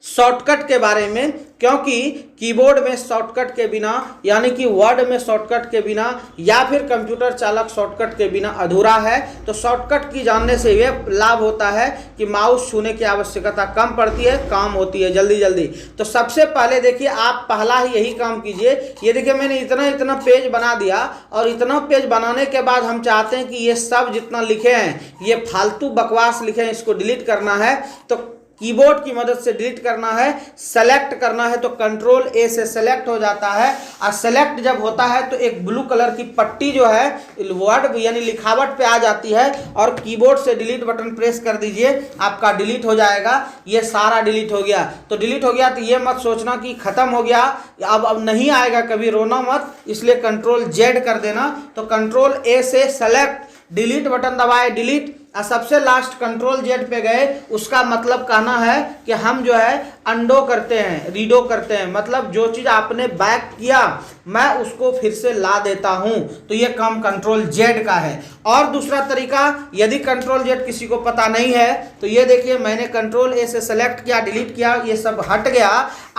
शॉर्टकट के बारे में, क्योंकि कीबोर्ड में शॉर्टकट के बिना यानी कि वर्ड में शॉर्टकट के बिना या फिर कंप्यूटर चालक शॉर्टकट के बिना अधूरा है। तो शॉर्टकट की जानने से ये लाभ होता है कि माउस छूने की आवश्यकता कम पड़ती है, काम होती है जल्दी जल्दी। तो सबसे पहले देखिए, आप पहला ही यही काम कीजिए। ये देखिए मैंने इतना पेज बना दिया, और इतना पेज बनाने के बाद हम चाहते हैं कि ये सब जितना लिखे हैं ये फालतू बकवास लिखे हैं, इसको डिलीट करना है। तो कीबोर्ड की मदद से डिलीट करना है, सेलेक्ट करना है, तो कंट्रोल ए से सेलेक्ट हो जाता है। और सेलेक्ट जब होता है तो एक ब्लू कलर की पट्टी जो है वर्ड यानी लिखावट पे आ जाती है, और कीबोर्ड से डिलीट बटन प्रेस कर दीजिए, आपका डिलीट हो जाएगा। ये सारा डिलीट हो गया। तो डिलीट हो गया तो ये मत सोचना कि खत्म हो गया, अब नहीं आएगा, कभी रोना मत, इसलिए कंट्रोल जेड कर देना। तो कंट्रोल ए से सेलेक्ट, डिलीट बटन दबाए, डिलीट, और सबसे लास्ट कंट्रोल जेड पे गए। उसका मतलब कहना है कि हम जो है अंडो करते हैं, रीडो करते हैं, मतलब जो चीज़ आपने बैक किया मैं उसको फिर से ला देता हूं। तो ये काम कंट्रोल जेड का है। और दूसरा तरीका, यदि कंट्रोल जेड किसी को पता नहीं है तो ये देखिए, मैंने कंट्रोल ए से सेलेक्ट किया, डिलीट किया, ये सब हट गया।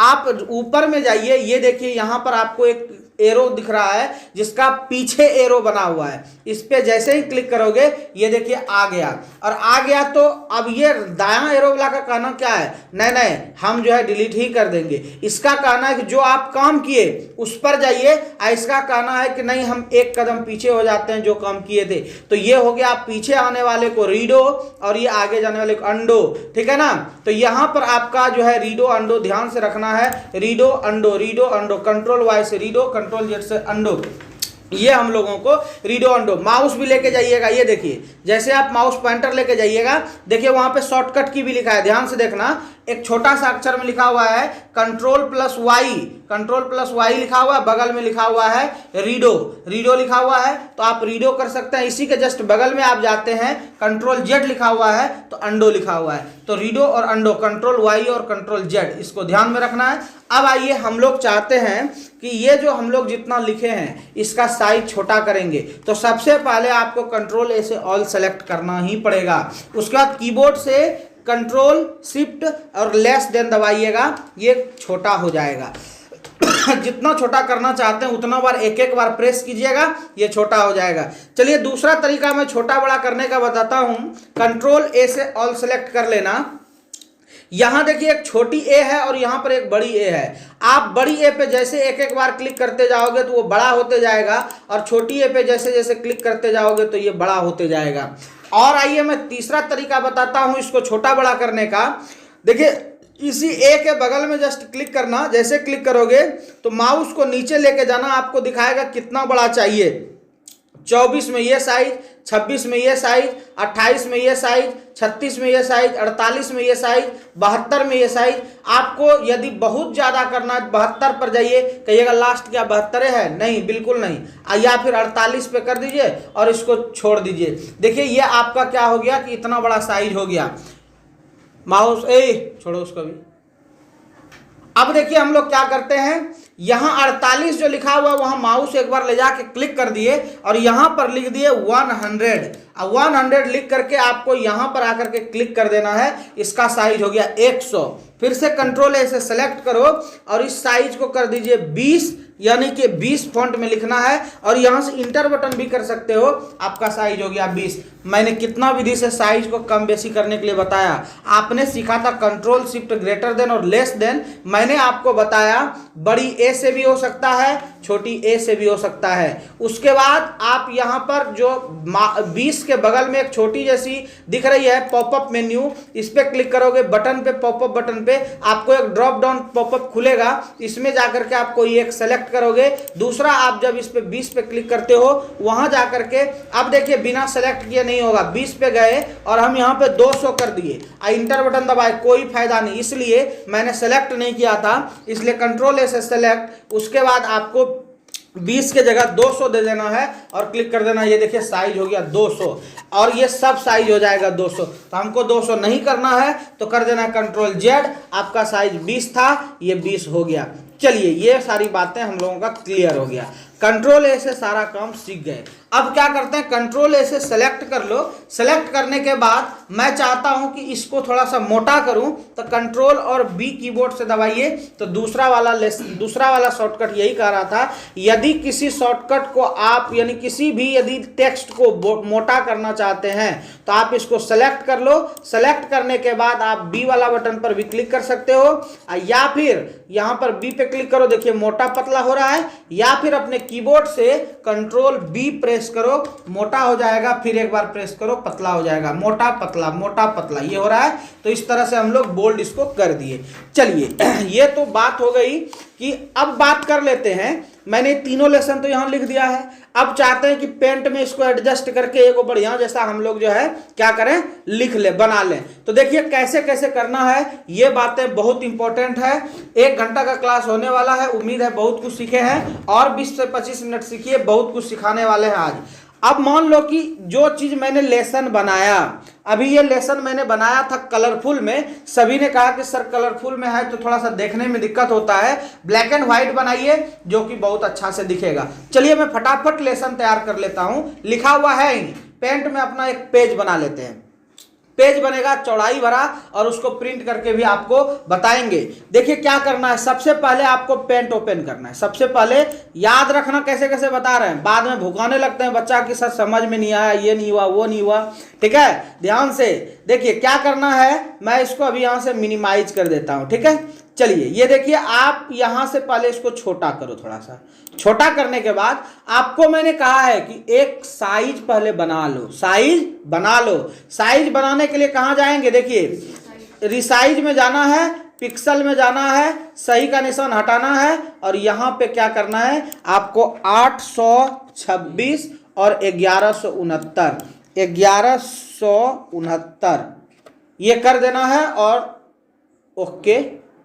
आप ऊपर में जाइए, ये देखिए यहाँ पर आपको एक एरो दिख रहा है जिसका पीछे एरो बना हुआ है, इस पे जैसे ही क्लिक करोगे ये देखिए आ गया। और आ गया तो अब ये दायां एरो वाला का कहना क्या है, नहीं हम जो है डिलीट ही कर देंगे। इसका कहना है कि जो आप काम किए उस पर जाइए, इसका कहना है कि नहीं हम एक कदम पीछे हो जाते हैं जो काम किए थे। तो ये हो गया, आप पीछे आने वाले को रीडो और ये आगे जाने वाले को अंडो, ठीक है ना। तो यहाँ पर आपका जो है रीडो अंडो ध्यान से रखना है, रीडो अंडो, कंट्रोल वाई से रीडो, कंट्रोल जेड से अंडो, ये हम लोगों को रीडो अंडो। माउस भी लेके जाइएगा, ये देखिए जैसे आप माउस पॉइंटर लेके जाइएगा, देखिए वहां पे शॉर्टकट की भी लिखा है, ध्यान से देखना। एक छोटा सा अक्षर में लिखा हुआ है कंट्रोल प्लस वाई लिखा हुआ है, बगल में लिखा हुआ है रीडो लिखा हुआ है, तो आप रीडो कर सकते हैं। इसी के जस्ट बगल में आप जाते हैं, कंट्रोल जेड लिखा हुआ है तो अंडो लिखा हुआ है। तो रीडो और अंडो, कंट्रोल वाई और कंट्रोल जेड, इसको ध्यान में रखना है। अब आइए, हम लोग चाहते हैं कि ये जो हम लोग जितना लिखे हैं इसका साइज छोटा करेंगे। तो सबसे पहले आपको कंट्रोल ए से ऑल सेलेक्ट करना ही पड़ेगा। उसके बाद कीबोर्ड से कंट्रोल शिफ्ट और लेस देन दबाइएगा, ये छोटा हो जाएगा। जितना छोटा करना चाहते हैं उतना बार एक बार प्रेस कीजिएगा, ये छोटा हो जाएगा। चलिए दूसरा तरीका मैं छोटा बड़ा करने का बताता हूं। कंट्रोल ए से ऑल सेलेक्ट कर लेना। यहां देखिए एक छोटी ए है और यहां पर एक बड़ी ए है। आप बड़ी ए पे जैसे एक बार क्लिक करते जाओगे तो वो बड़ा होते जाएगा, और छोटी ए पे जैसे जैसे क्लिक करते जाओगे तो ये बड़ा होते जाएगा। और आइए मैं तीसरा तरीका बताता हूं इसको छोटा बड़ा करने का। देखिए इसी ए के बगल में जस्ट क्लिक करना, जैसे क्लिक करोगे तो माउस को नीचे लेके जाना, आपको दिखाएगा कितना बड़ा चाहिए। 24 में ये साइज, 26 में ये साइज, 28 में ये साइज, 36 में ये साइज, 48 में ये साइज, 72 में ये साइज। आपको यदि बहुत ज़्यादा करना है 72 पर जाइए, कहिएगा लास्ट क्या 72 है, नहीं बिल्कुल नहीं, या फिर 48 पे कर दीजिए और इसको छोड़ दीजिए। देखिए ये आपका क्या हो गया कि इतना बड़ा साइज हो गया। माउस छोड़ो उसको भी। अब देखिए हम लोग क्या करते हैं, यहाँ 48 जो लिखा हुआ है वहाँ माउस एक बार ले जाके क्लिक कर दिए और यहाँ पर लिख दिए 100। अब 100 लिख करके आपको यहाँ पर आकर के क्लिक कर देना है, इसका साइज हो गया 100। फिर से कंट्रोल ए से सेलेक्ट करो और इस साइज को कर दीजिए 20, यानी कि 20 फॉन्ट में लिखना है, और यहाँ से इंटर बटन भी कर सकते हो, आपका साइज हो गया 20। मैंने कितना विधि से साइज को कम बेसी करने के लिए बताया। आपने सीखा था कंट्रोल शिफ्ट ग्रेटर देन और लेस देन, मैंने आपको बताया बड़ी ए से भी हो सकता है, छोटी ए से भी हो सकता है। उसके बाद आप यहाँ पर जो 20 के बगल में एक छोटी जैसी दिख रही है पॉपअप मेन्यू, इस पर क्लिक करोगे, बटन पे पॉपअप बटन पे आपको एक ड्रॉप डाउन पॉपअप खुलेगा, इसमें जाकर के आपको ये एक सेलेक्ट करोगे। दूसरा आप जब इस पे 20 पे क्लिक करते हो वहां जाकर के, अब देखिए बिना सेलेक्ट किए नहीं होगा, 20 पे गए और हम यहाँ पे 200 कर दिए, इंटर बटन दबाए, कोई फायदा नहीं, इसलिए मैंने सेलेक्ट नहीं किया था, इसलिए कंट्रोल ए से सेलेक्ट, उसके बाद आपको 20 के जगह 200 दे देना है और क्लिक कर देना। ये देखिए साइज हो गया 200 और ये सब साइज हो जाएगा 200। तो हमको 200 नहीं करना है तो कर देना कंट्रोल जेड, आपका साइज 20 था, ये 20 हो गया। चलिए ये सारी बातें हम लोगों का क्लियर हो गया, कंट्रोल ए से सारा काम सीख गए। अब क्या करते हैं, कंट्रोल ए से सेलेक्ट कर लो। सेलेक्ट करने के बाद मैं चाहता हूं कि इसको थोड़ा सा मोटा करूं, तो कंट्रोल और बी कीबोर्ड से दबाइए। तो दूसरा वाला शॉर्टकट यही कह रहा था, यदि किसी शॉर्टकट को आप यानी किसी भी यदि टेक्स्ट को मोटा करना चाहते हैं तो आप इसको सेलेक्ट कर लो। सेलेक्ट करने के बाद आप बी वाला बटन पर भी क्लिक कर सकते हो, या फिर यहां पर बी पे क्लिक करो, देखिए मोटा पतला हो रहा है, या फिर अपने कीबोर्ड से कंट्रोल बी प्रेस करो, मोटा हो जाएगा, फिर एक बार प्रेस करो, पतला हो जाएगा, मोटा पतला ये हो रहा है। तो इस तरह से हम लोग बोल्ड इसको कर दिए। चलिए ये तो बात हो गई कि अब बात कर लेते हैं, मैंने तीनों लेसन तो यहां लिख दिया है। अब चाहते हैं कि पेंट में इसको एडजस्ट करके एक बढ़िया जैसा हम लोग जो है क्या करें, लिख ले, बना लें। तो देखिए कैसे कैसे करना है, ये बातें बहुत इंपॉर्टेंट है। 1 घंटा का क्लास होने वाला है, उम्मीद है बहुत कुछ सीखे हैं, और 20 से 25 मिनट सीखिए, बहुत कुछ सिखाने वाले हैं आज। अब मान लो कि जो चीज मैंने लेसन बनाया, अभी ये लेसन मैंने बनाया था कलरफुल में, सभी ने कहा कि सर कलरफुल में है तो थोड़ा सा देखने में दिक्कत होता है, ब्लैक एंड व्हाइट बनाइए जो कि बहुत अच्छा से दिखेगा। चलिए मैं फटाफट लेसन तैयार कर लेता हूं, लिखा हुआ है ही, पेंट में अपना एक पेज बना लेते हैं। पेज बनेगा चौड़ाई भरा, और उसको प्रिंट करके भी आपको बताएंगे। देखिए क्या करना है, सबसे पहले आपको पेंट ओपन करना है। सबसे पहले याद रखना कैसे कैसे बता रहे हैं, बाद में भुकाने लगते हैं बच्चा कि सर समझ में नहीं आया, ये नहीं हुआ, वो नहीं हुआ। ठीक है, ध्यान से देखिए क्या करना है, मैं इसको अभी यहां से मिनिमाइज कर देता हूं। ठीक है, चलिए ये देखिए, आप यहां से पहले इसको छोटा करो, थोड़ा सा छोटा करने के बाद आपको मैंने कहा है कि एक साइज पहले बना लो, साइज बना लो। साइज बनाने के लिए कहां जाएंगे, देखिए रिसाइज में जाना है, पिक्सल में जाना है, सही का निशान हटाना है, और यहां पे क्या करना है आपको 826 और 1169 ये कर देना है और ओके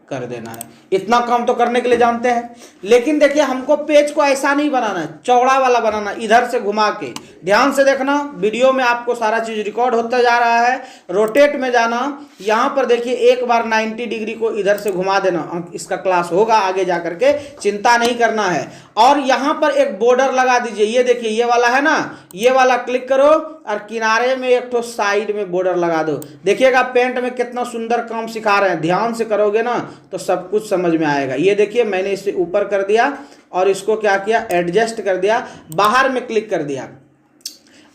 कर देना है। इतना काम तो करने के लिए जानते हैं, लेकिन देखिए हमको पेज को ऐसा नहीं बनाना है, चौड़ा वाला बनाना, इधर से घुमा के। ध्यान से देखना, वीडियो में आपको सारा चीज रिकॉर्ड होता जा रहा है। रोटेट में जाना, यहां पर देखिए एक बार 90 डिग्री को इधर से घुमा देना, इसका क्लास होगा आगे जा करके, चिंता नहीं करना है। और यहां पर एक बॉर्डर लगा दीजिए, ये देखिए ये वाला है ना, ये वाला क्लिक करो और किनारे में एक ठो साइड में बॉर्डर लगा दो। देखिएगा पेंट में कितना सुंदर काम सिखा रहे हैं, ध्यान से करोगे ना तो सब कुछ समझ में आएगा। ये देखिए मैंने इसे ऊपर कर दिया और इसको क्या किया, एडजस्ट कर दिया, बाहर में क्लिक कर दिया।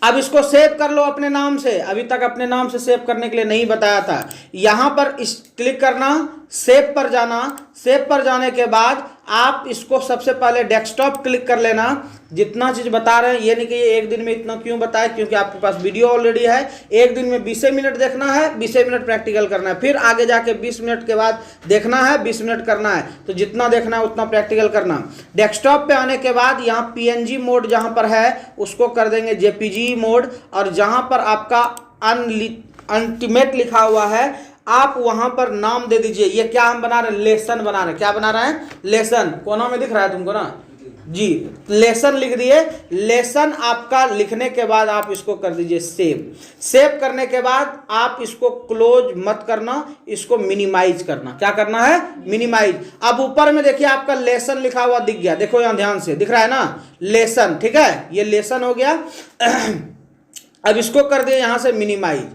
अब इसको सेव कर लो अपने नाम से, अभी तक अपने नाम से सेव करने के लिए नहीं बताया था। यहां पर इस क्लिक करना, सेव पर जाना, सेव पर जाने के बाद आप इसको सबसे पहले डेस्कटॉप क्लिक कर लेना। जितना चीज बता रहे हैं ये नहीं कि ये एक दिन में इतना क्यों बताया, क्योंकि आपके पास वीडियो ऑलरेडी है। एक दिन में 20 मिनट देखना है, 20 मिनट प्रैक्टिकल करना है, फिर आगे जाके 20 मिनट के बाद देखना है, 20 मिनट करना है। तो जितना देखना है उतना प्रैक्टिकल करना। डेस्कटॉप पे आने के बाद यहाँ PNG मोड जहाँ पर है उसको कर देंगे JPG मोड, और जहाँ पर आपका अल्टीमेट लिखा हुआ है आप वहां पर नाम दे दीजिए। ये क्या हम बना रहे हैं, लेसन बना रहे हैं। क्या बना रहे हैं, लेसन। कोना में दिख रहा है तुमको ना जी, लेसन लिख दिए। लेसन आपका लिखने के बाद आप इसको कर दीजिए सेव। सेव करने के बाद आप इसको क्लोज मत करना, इसको मिनिमाइज करना। क्या करना है, मिनिमाइज। अब ऊपर में देखिए आपका लेसन लिखा हुआ दिख गया, देखो यहां ध्यान से दिख रहा है ना, लेसन। ठीक है, ये लेसन हो गया। अब इसको कर दिए यहां से मिनिमाइज।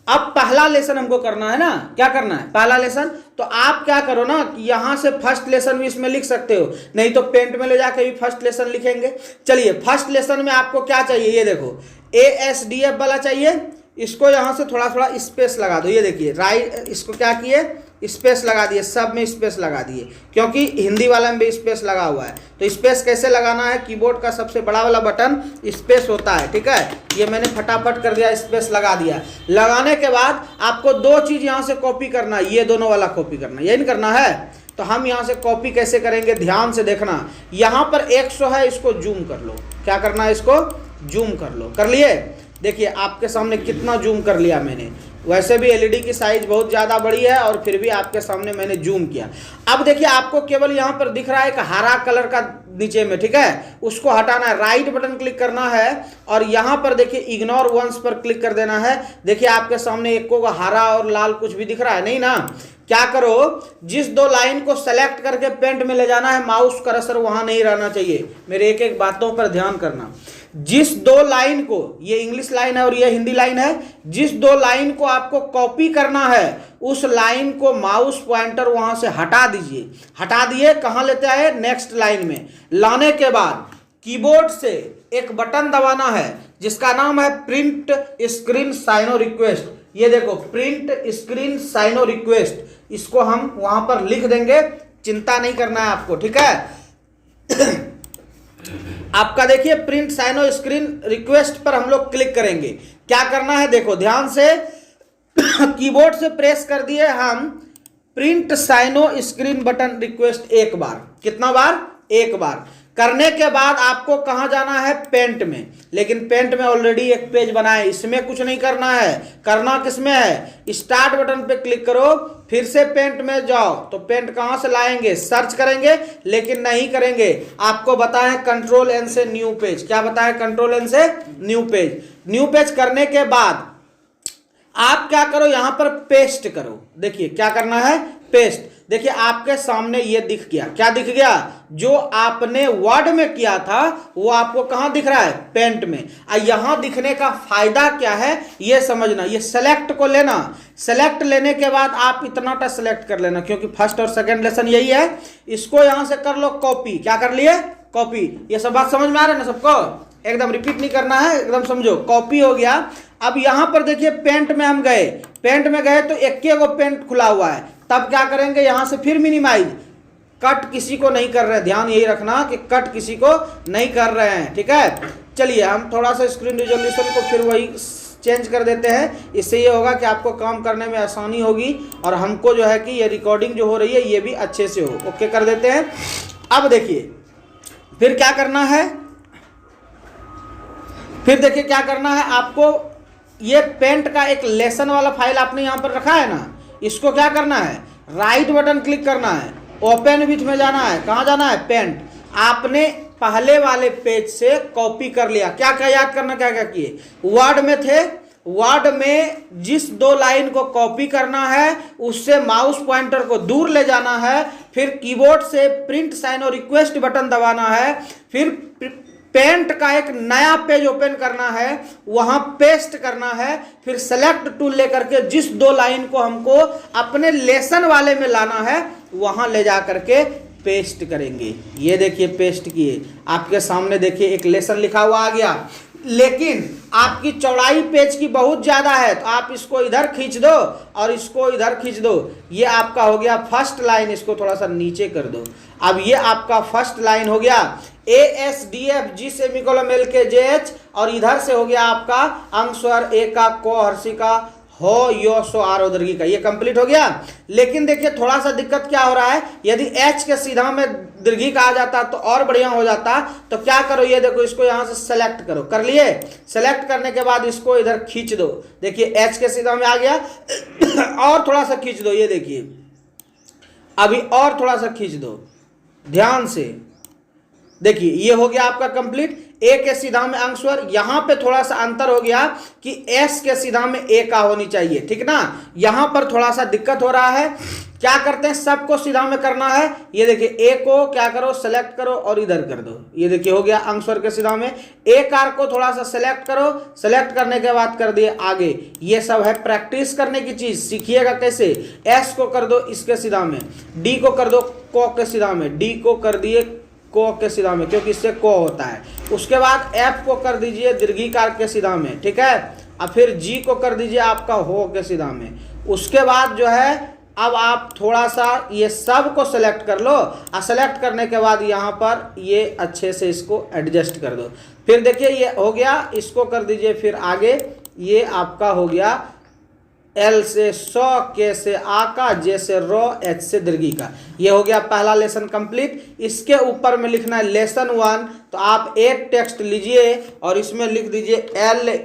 अब पहला लेसन हमको करना है ना, क्या करना है, पहला लेसन। तो आप क्या करो ना, यहां से फर्स्ट लेसन भी इसमें लिख सकते हो, नहीं तो पेंट में ले जाके भी फर्स्ट लेसन लिखेंगे। चलिए फर्स्ट लेसन में आपको क्या चाहिए, ये देखो ASDF वाला चाहिए। इसको यहां से थोड़ा थोड़ा स्पेस लगा दो। ये देखिए राइट, इसको क्या किए, स्पेस लगा दिए, सब में स्पेस लगा दिए, क्योंकि हिंदी वाला में भी स्पेस लगा हुआ है। तो स्पेस कैसे लगाना है, कीबोर्ड का सबसे बड़ा वाला बटन स्पेस होता है। ठीक है, ये मैंने फटाफट कर दिया, स्पेस लगा दिया। लगाने के बाद आपको 2 चीज यहां से कॉपी करना है, ये दोनों वाला कॉपी करना है, ये नहीं करना है। तो हम यहां से कॉपी कैसे करेंगे, ध्यान से देखना। यहां पर 100 है, इसको जूम कर लो। क्या करना है, इसको जूम कर लो। कर लिए, देखिए आपके सामने कितना जूम कर लिया मैंने। वैसे भी LED की साइज बहुत ज़्यादा बड़ी है और फिर भी आपके सामने मैंने जूम किया। अब देखिए आपको केवल यहाँ पर दिख रहा है एक हरा कलर का नीचे में, ठीक है, उसको हटाना है। राइट बटन क्लिक करना है और यहाँ पर देखिए इग्नोर वंस पर क्लिक कर देना है। देखिए आपके सामने एक को हरा और लाल कुछ भी दिख रहा है नहीं ना। क्या करो, जिस 2 लाइन को सेलेक्ट करके पेंट में ले जाना है, माउस कर्सर वहां नहीं रहना चाहिए। मेरे एक एक बातों पर ध्यान करना। जिस दो लाइन को, ये इंग्लिश लाइन है और ये हिंदी लाइन है, जिस दो लाइन को आपको कॉपी करना है उस लाइन को माउस पॉइंटर वहां से हटा दीजिए। हटा दिए, कहां लेते आए, नेक्स्ट लाइन में लाने के बाद कीबोर्ड से एक बटन दबाना है जिसका नाम है प्रिंट स्क्रीन साइनो रिक्वेस्ट। ये देखो प्रिंट स्क्रीन साइनो रिक्वेस्ट, इसको हम वहां पर लिख देंगे, चिंता नहीं करना है आपको, ठीक है। आपका देखिए प्रिंट साइनो स्क्रीन रिक्वेस्ट पर हम लोग क्लिक करेंगे। क्या करना है देखो ध्यान से, कीबोर्ड से प्रेस कर दिए हम प्रिंट साइनो स्क्रीन बटन रिक्वेस्ट एक बार। कितना बार, एक बार। करने के बाद आपको कहां जाना है, पेंट में। लेकिन पेंट में ऑलरेडी एक पेज बना है, इसमें कुछ नहीं करना है। करना किसमें है, स्टार्ट बटन पे क्लिक करो, फिर से पेंट में जाओ। तो पेंट कहां से लाएंगे, सर्च करेंगे, लेकिन नहीं करेंगे। आपको बताया कंट्रोल एन से न्यू पेज। क्या बताया, कंट्रोल एन से न्यू पेज। न्यू पेज करने के बाद आप क्या करो, यहां पर पेस्ट करो। देखिए क्या करना है, पेस्ट। देखिए आपके सामने ये दिख गया। क्या दिख गया, जो आपने वर्ड में किया था वो आपको कहां दिख रहा है, पेंट में। यहां दिखने का फायदा क्या है ये समझना। ये सेलेक्ट को लेना, सेलेक्ट लेने के बाद आप इतना टा सेलेक्ट कर लेना, क्योंकि फर्स्ट और सेकंड लेसन यही है। इसको यहां से कर लो कॉपी। क्या कर लिए, कॉपी। ये सब बात समझ में आ रहा है ना सबको, एकदम रिपीट नहीं करना है, एकदम समझो। कॉपी हो गया। अब यहां पर देखिए पेंट में हम गए, पेंट में गए तो एक गो पेंट खुला हुआ है। तब क्या करेंगे, यहां से फिर मिनिमाइज, कट किसी को नहीं कर रहे हैं, ध्यान यही रखना कि कट किसी को नहीं कर रहे हैं, ठीक है। चलिए हम थोड़ा सा स्क्रीन रिजोल्यूशन को फिर वही चेंज कर देते हैं। इससे ये होगा कि आपको काम करने में आसानी होगी और हमको जो है कि ये रिकॉर्डिंग जो हो रही है ये भी अच्छे से हो। ओके कर देते हैं। अब देखिए फिर क्या करना है, फिर देखिए क्या करना है आपको। ये पेंट का एक लेसन वाला फाइल आपने यहां पर रखा है ना, इसको क्या करना है, राइट बटन क्लिक करना है, ओपन विथ में जाना है। कहां जाना है, पेंट। आपने पहले वाले पेज से कॉपी कर लिया। क्या क्या याद करना, क्या क्या किए, वर्ड में थे, वर्ड में जिस दो लाइन को कॉपी करना है उससे माउस पॉइंटर को दूर ले जाना है, फिर कीबोर्ड से प्रिंट साइनो रिक्वेस्ट बटन दबाना है, फिर पेंट का एक नया पेज ओपन करना है, वहां पेस्ट करना है, फिर सेलेक्ट टूल लेकर के जिस दो लाइन को हमको अपने लेसन वाले में लाना है वहां ले जा करके पेस्ट करेंगे। ये देखिए पेस्ट किए, आपके सामने देखिए एक लेसन लिखा हुआ आ गया। लेकिन आपकी चौड़ाई पेज की बहुत ज़्यादा है तो आप इसको इधर खींच दो और इसको इधर खींच दो। ये आपका हो गया फर्स्ट लाइन, इसको थोड़ा सा नीचे कर दो। अब ये आपका फर्स्ट लाइन हो गया ASDF G और इधर से हो गया आपका अंग स्वर ए का को हर्षी का हो यो सो आर दीर्घी का। ये कंप्लीट हो गया। लेकिन देखिए थोड़ा सा दिक्कत क्या हो रहा है, यदि H के सीधा में दीर्घी का आ जाता तो और बढ़िया हो जाता। तो क्या करो, ये देखो इसको यहां से सेलेक्ट करो। कर लिए, सेलेक्ट करने के बाद इसको इधर खींच दो। देखिए H के सीधा में आ गया और थोड़ा सा खींच दो। ये देखिए अभी और थोड़ा सा खींच दो, ध्यान से देखिए। ये हो गया आपका कंप्लीट। ए के सीधा में अंग स्वर, यहां पे थोड़ा सा अंतर हो गया कि एस के सीधा में ए का होनी चाहिए, ठीक ना। यहां पर थोड़ा सा दिक्कत हो रहा है। क्या करते हैं, सबको सीधा में करना है। ये देखिए ए को क्या करो, सेलेक्ट करो और इधर कर दो। ये देखिए हो गया अंग स्वर के सीधा में। ए कार को थोड़ा सा सेलेक्ट करो, सेलेक्ट करने के बाद कर दिए आगे। ये सब है प्रैक्टिस करने की चीज, सीखिएगा कैसे। एस को कर दो इसके सीधा में, डी को कर दो को के सीधा में, डी को कर दिए को के सीधा में क्योंकि इससे को होता है। उसके बाद एफ को कर दीजिए दीर्घिकार के सीधा में, ठीक है। अब फिर जी को कर दीजिए आपका हो के सीधा में। उसके बाद जो है अब आप थोड़ा सा ये सब को सेलेक्ट कर लो और सेलेक्ट करने के बाद यहाँ पर ये अच्छे से इसको एडजस्ट कर दो। फिर देखिए ये हो गया, इसको कर दीजिए फिर आगे। ये आपका हो गया एल से सौ, के से आ का, जे से रो, एच से दीर्घी का। ये हो गया पहला लेसन कंप्लीट। इसके ऊपर में लिखना है लेसन 1। तो आप एक टेक्स्ट लीजिए और इसमें लिख दीजिए एल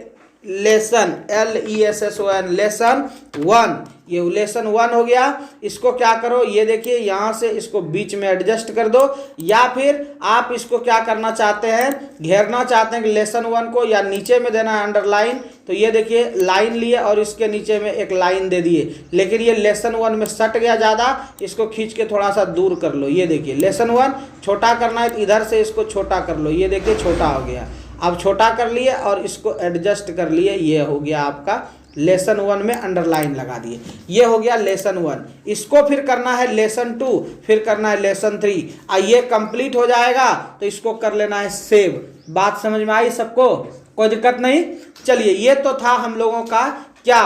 लेसन LESSON लेसन 1। ये लेसन 1 हो गया। इसको क्या करो, ये देखिए यहाँ से इसको बीच में एडजस्ट कर दो, या फिर आप इसको क्या करना चाहते हैं, घेरना चाहते हैं कि लेसन 1 को, या नीचे में देना है अंडरलाइन। तो ये देखिए लाइन लिए और इसके नीचे में एक लाइन दे दिए, लेकिन ये लेसन 1 में सट गया ज़्यादा। इसको खींच के थोड़ा सा दूर कर लो। ये देखिए लेसन 1 छोटा करना है तो इधर से इसको छोटा कर लो। ये देखिए छोटा हो गया। अब छोटा कर लिए और इसको एडजस्ट कर लिए, ये हो गया आपका लेसन 1 में अंडरलाइन लगा दिए, ये हो गया लेसन 1। इसको फिर करना है लेसन 2, फिर करना है लेसन 3। ये कंप्लीट हो जाएगा तो इसको कर लेना है सेव। बात समझ में आई सबको? कोई दिक्कत नहीं। चलिए, ये तो था हम लोगों का क्या,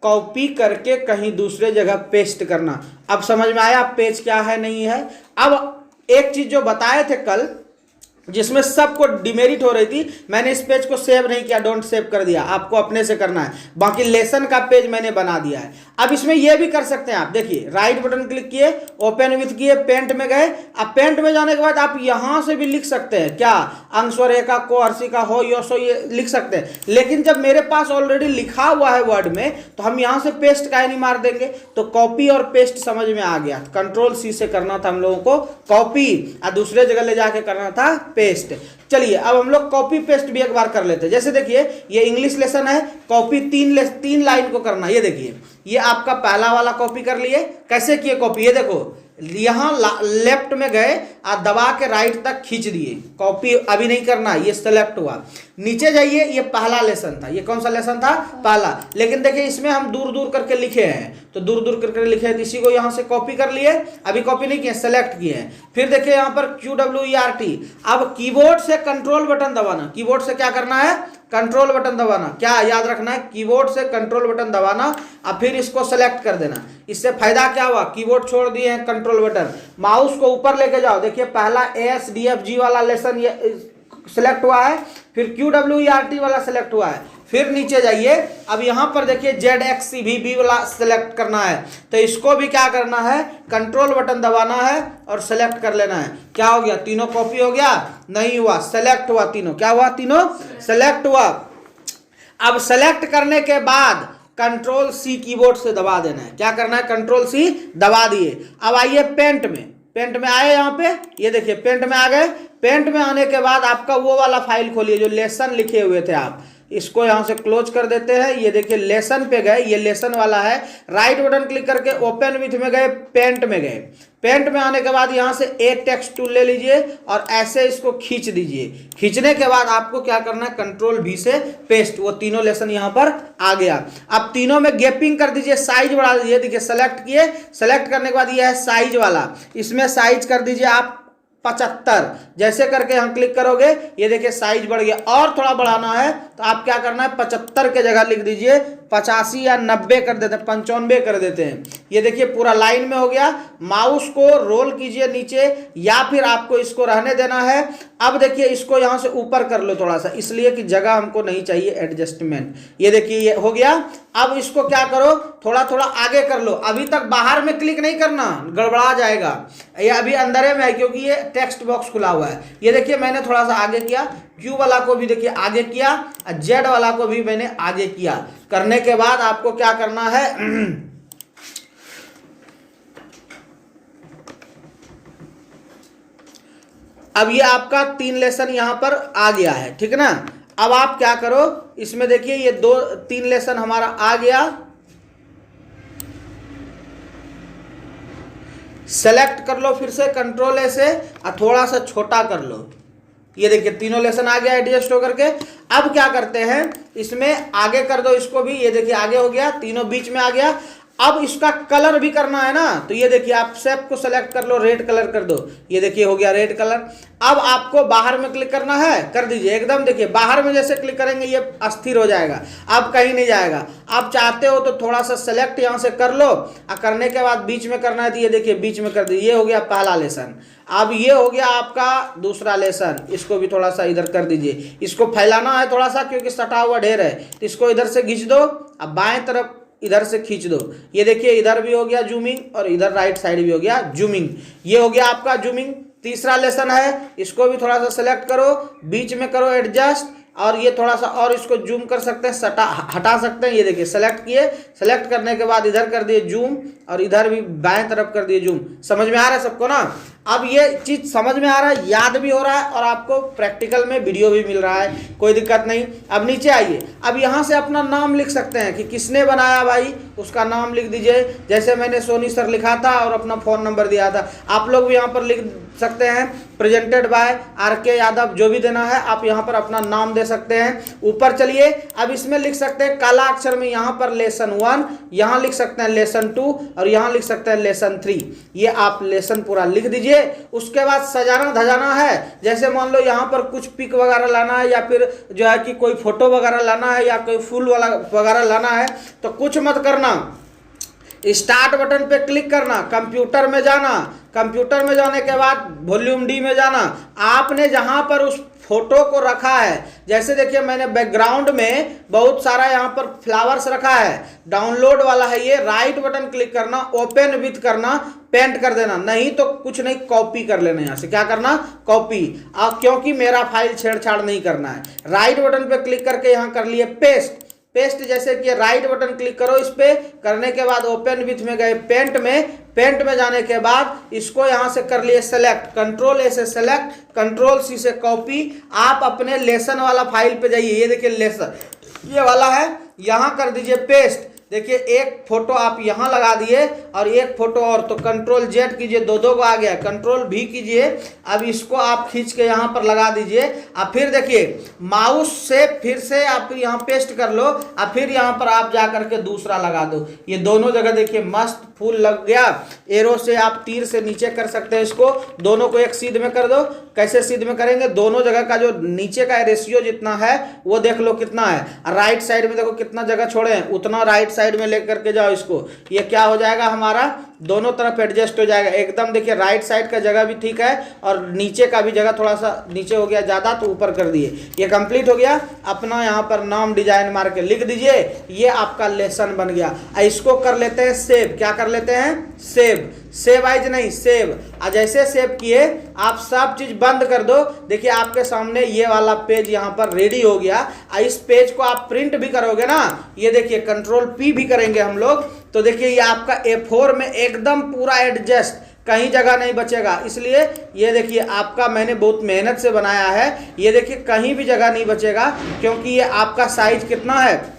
कॉपी करके कहीं दूसरे जगह पेस्ट करना। अब समझ में आया पेज क्या है नहीं है। अब एक चीज जो बताए थे कल, जिसमें सबको डिमेरिट हो रही थी, मैंने इस पेज को सेव नहीं किया, डोंट सेव कर दिया, आपको अपने से करना है। बाकी लेसन का पेज मैंने बना दिया है। अब इसमें यह भी कर सकते हैं आप, देखिए राइट बटन क्लिक किए, ओपन विथ किए, पेंट में गए। अब पेंट में जाने के बाद आप यहां से भी लिख सकते हैं क्या, अंशवरेखा को हर्षिका हो योसो, ये लिख सकते हैं। लेकिन जब मेरे पास ऑलरेडी लिखा हुआ है वर्ड में, तो हम यहां से पेस्ट काहे नहीं मार देंगे। तो कॉपी और पेस्ट समझ में आ गया। कंट्रोल सी से करना था हम लोगों को कॉपी, और दूसरे जगह ले जाके करना था पेस्ट। चलिए, अब हम लोग कॉपी पेस्ट भी एक बार कर लेते हैं। जैसे देखिए, ये इंग्लिश लेसन है, कॉपी 3 लाइन को करना। ये देखिए, ये आपका पहला वाला कॉपी कर लिए। कैसे किए कॉपी, ये देखो, यहां लेफ्ट में गए और दबा के राइट तक खींच दिए। कॉपी अभी नहीं करना, ये सेलेक्ट हुआ। नीचे जाइए, ये पहला लेसन था। ये कौन सा लेसन था? पहला। लेकिन देखिए, इसमें हम दूर दूर करके लिखे हैं, तो दूर दूर करके लिखे हैं, तो इसी को यहां से कॉपी कर लिए। अभी कॉपी नहीं किए, सेलेक्ट किए हैं। फिर देखिए यहाँ पर QWERT। अब कीबोर्ड से कंट्रोल बटन दबाना। कीबोर्ड से क्या करना है? कंट्रोल बटन दबाना। क्या याद रखना है? कीबोर्ड से कंट्रोल बटन दबाना, और फिर इसको सेलेक्ट कर देना। इससे फायदा क्या हुआ, कीबोर्ड छोड़ दिए हैं, कंट्रोल बटन, माउस को ऊपर लेके जाओ। देखिए, पहला ASDFG वाला लेसन ये सिलेक्ट हुआ है, फिर QWERT वाला सिलेक्ट हुआ है। फिर नीचे जाइए, अब यहां पर देखिए ZXCVB वाला सिलेक्ट करना है, तो इसको भी क्या करना है, कंट्रोल बटन दबाना है और सेलेक्ट कर लेना है। क्या हो गया, तीनों कॉपी हो गया? नहीं हुआ, सेलेक्ट हुआ तीनों। क्या हुआ? तीनों सेलेक्ट हुआ। अब सेलेक्ट करने के बाद कंट्रोल C कीबोर्ड से दबा देना है। क्या करना है? कंट्रोल C दबा दिए। अब आइए पेंट में, पेंट में आए, यहाँ पे ये देखिए पेंट में आ गए। पेंट में आने के बाद आपका वो वाला फाइल खोलिए जो लेसन लिखे हुए थे आप, इसको यहां से क्लोज कर देते हैं। ये देखिए लेसन पे गए, ये लेसन वाला है। राइट बटन क्लिक करके ओपन विथ में गए, पेंट में गए। पेंट में आने के बाद यहां से एक टेक्स्ट टूल ले लीजिए और ऐसे इसको खींच दीजिए। खींचने के बाद आपको क्या करना है, कंट्रोल V से पेस्ट। वो तीनों लेसन यहां पर आ गया। अब तीनों में गैपिंग कर दीजिए, साइज बढ़ा दीजिए। देखिए सेलेक्ट किए, सेलेक्ट करने के बाद ये है साइज वाला, इसमें साइज कर दीजिए आप 75। जैसे करके हम क्लिक करोगे, ये देखिए साइज बढ़ गया। और थोड़ा बढ़ाना है तो आप क्या करना है, 75 के जगह लिख दीजिए 85 या 90 कर देते हैं, 95 कर देते हैं। ये देखिए पूरा लाइन में हो गया। माउस को रोल कीजिए नीचे, या फिर आपको इसको रहने देना है। अब देखिए इसको यहां से ऊपर कर लो थोड़ा सा, इसलिए कि जगह हमको नहीं चाहिए एडजस्टमेंट। ये देखिए ये हो गया। अब इसको क्या करो, थोड़ा थोड़ा आगे कर लो। अभी तक बाहर में क्लिक नहीं करना, गड़बड़ा जाएगा। ये अभी अंदर में है क्योंकि ये टेक्स्ट बॉक्स खुला हुआ है। ये देखिए मैंने थोड़ा सा आगे किया, Q वाला को भी देखिए आगे किया, और Z वाला को भी मैंने आगे किया। करने के बाद आपको क्या करना है, अब ये आपका 3 लेसन यहां पर आ गया है, ठीक है ना। अब आप क्या करो, इसमें देखिए ये 2-3 लेसन हमारा आ गया। सेलेक्ट कर लो फिर से कंट्रोल A से, और थोड़ा सा छोटा कर लो। ये देखिए तीनों लेसन आ गया एडजस्ट होकर के। अब क्या करते हैं, इसमें आगे कर दो इसको भी। ये देखिए आगे हो गया, तीनों बीच में आ गया। अब इसका कलर भी करना है ना, तो ये देखिए आप शेप को सेलेक्ट कर लो, रेड कलर कर दो। ये देखिए हो गया रेड कलर। अब आपको बाहर में क्लिक करना है, कर दीजिए एकदम। देखिए बाहर में जैसे क्लिक करेंगे ये अस्थिर हो जाएगा, अब कहीं नहीं जाएगा। आप चाहते हो तो थोड़ा सा सेलेक्ट यहाँ से कर लो, और करने के बाद बीच में करना है, तो ये देखिए बीच में कर दीजिए। ये हो गया पहला लेसन। अब ये हो गया आपका दूसरा लेसन, इसको भी थोड़ा सा इधर कर दीजिए। इसको फैलाना है थोड़ा सा क्योंकि सटा हुआ ढेर है, तो इसको इधर से खींच दो। अब बाएं तरफ इधर से खींच दो। ये देखिए इधर भी हो गया जूमिंग, और इधर राइट साइड भी हो गया जूमिंग। ये हो गया आपका जूमिंग। तीसरा लेसन है, इसको भी थोड़ा सा सेलेक्ट करो, बीच में करो एडजस्ट, और ये थोड़ा सा और इसको जूम कर सकते हैं, हटा सकते हैं। ये देखिए सेलेक्ट किए, सेलेक्ट करने के बाद इधर कर दिए जूम, और इधर भी बाएं तरफ कर दिए जूम। समझ में आ रहा है सबको ना। अब ये चीज़ समझ में आ रहा है, याद भी हो रहा है और आपको प्रैक्टिकल में वीडियो भी मिल रहा है, कोई दिक्कत नहीं। अब नीचे आइए, अब यहाँ से अपना नाम लिख सकते हैं कि किसने बनाया भाई, उसका नाम लिख दीजिए। जैसे मैंने सोनी सर लिखा था और अपना फ़ोन नंबर दिया था, आप लोग भी यहाँ पर लिख सकते हैं प्रेजेंटेड बाय RK यादव, जो भी देना है आप यहाँ पर अपना नाम दे सकते हैं। ऊपर चलिए, अब इसमें लिख सकते हैं काला अक्षर में यहाँ पर लेसन 1, यहाँ लिख सकते हैं लेसन 2 और यहाँ लिख सकते हैं लेसन 3। ये आप लेसन पूरा लिख दीजिए। उसके बाद सजाना धजाना है, जैसे मान लो यहाँ पर कुछ पिक वगैरह लाना है या फिर जो है कि कोई फोटो वगैरह लाना है या कोई फूल वाला वगैरह लाना है, तो कुछ मत करना, स्टार्ट बटन पे क्लिक करना, कंप्यूटर में जाना, कंप्यूटर में जाने के बाद वॉल्यूम डी में जाना। आपने जहां पर उस फोटो को रखा है, जैसे देखिए मैंने बैकग्राउंड में बहुत सारा यहाँ पर फ्लावर्स रखा है, डाउनलोड वाला है ये, राइट बटन क्लिक करना, ओपन विथ करना, पेंट कर देना, नहीं तो कुछ नहीं कॉपी कर लेना, यहाँ से क्या करना कॉपी। क्योंकि मेरा फाइल छेड़छाड़ नहीं करना है, राइट बटन पे क्लिक करके यहाँ कर लिए पेस्ट। पेस्ट जैसे कि राइट बटन क्लिक करो, इस पे करने के बाद ओपन विथ में गए, पेंट में जाने के बाद इसको यहाँ से कर लिए सेलेक्ट, कंट्रोल A से सेलेक्ट, कंट्रोल C से कॉपी। आप अपने लेसन वाला फाइल पे जाइए, ये देखिए लेसन ये वाला है, यहाँ कर दीजिए पेस्ट। देखिए एक फोटो आप यहाँ लगा दिए और एक फोटो और, तो कंट्रोल Z कीजिए, दो को आ गया, कंट्रोल V कीजिए। अब इसको आप खींच के यहाँ पर लगा दीजिए। अब फिर देखिए माउस से फिर से आप यहाँ पेस्ट कर लो, अब फिर यहाँ पर आप जा करके दूसरा लगा दो। ये दोनों जगह देखिए मस्त फूल लग गया। एरो से आप तीर से नीचे कर सकते हैं, इसको दोनों को एक सीध में कर दो। कैसे सीध में करेंगे, दोनों जगह का जो नीचे का रेशियो जितना है वो देख लो कितना है। राइट साइड में देखो कितना जगह छोड़े हैं, उतना राइट साइड में लेकर के जाओ इसको। ये क्या हो जाएगा हमारा, दोनों तरफ एडजस्ट हो जाएगा एकदम। देखिए राइट साइड का जगह भी ठीक है और नीचे का भी जगह थोड़ा सा नीचे हो गया ज़्यादा, तो ऊपर कर दिए। ये कंप्लीट हो गया। अपना यहाँ पर नाम डिजाइन मार के लिख दीजिए, ये आपका लेसन बन गया। इसको कर लेते हैं सेव। क्या कर लेते हैं, सेव आइज नहीं सेव। जैसे सेव किए आप सब चीज बंद कर दो। देखिए आपके सामने ये वाला पेज यहाँ पर रेडी हो गया। इस पेज को आप प्रिंट भी करोगे ना, ये देखिए कंट्रोल P भी करेंगे हम लोग, तो देखिए ये आपका A4 में एकदम पूरा एडजस्ट, कहीं जगह नहीं बचेगा। इसलिए ये देखिए आपका मैंने बहुत मेहनत से बनाया है, ये देखिए कहीं भी जगह नहीं बचेगा, क्योंकि ये आपका साइज कितना है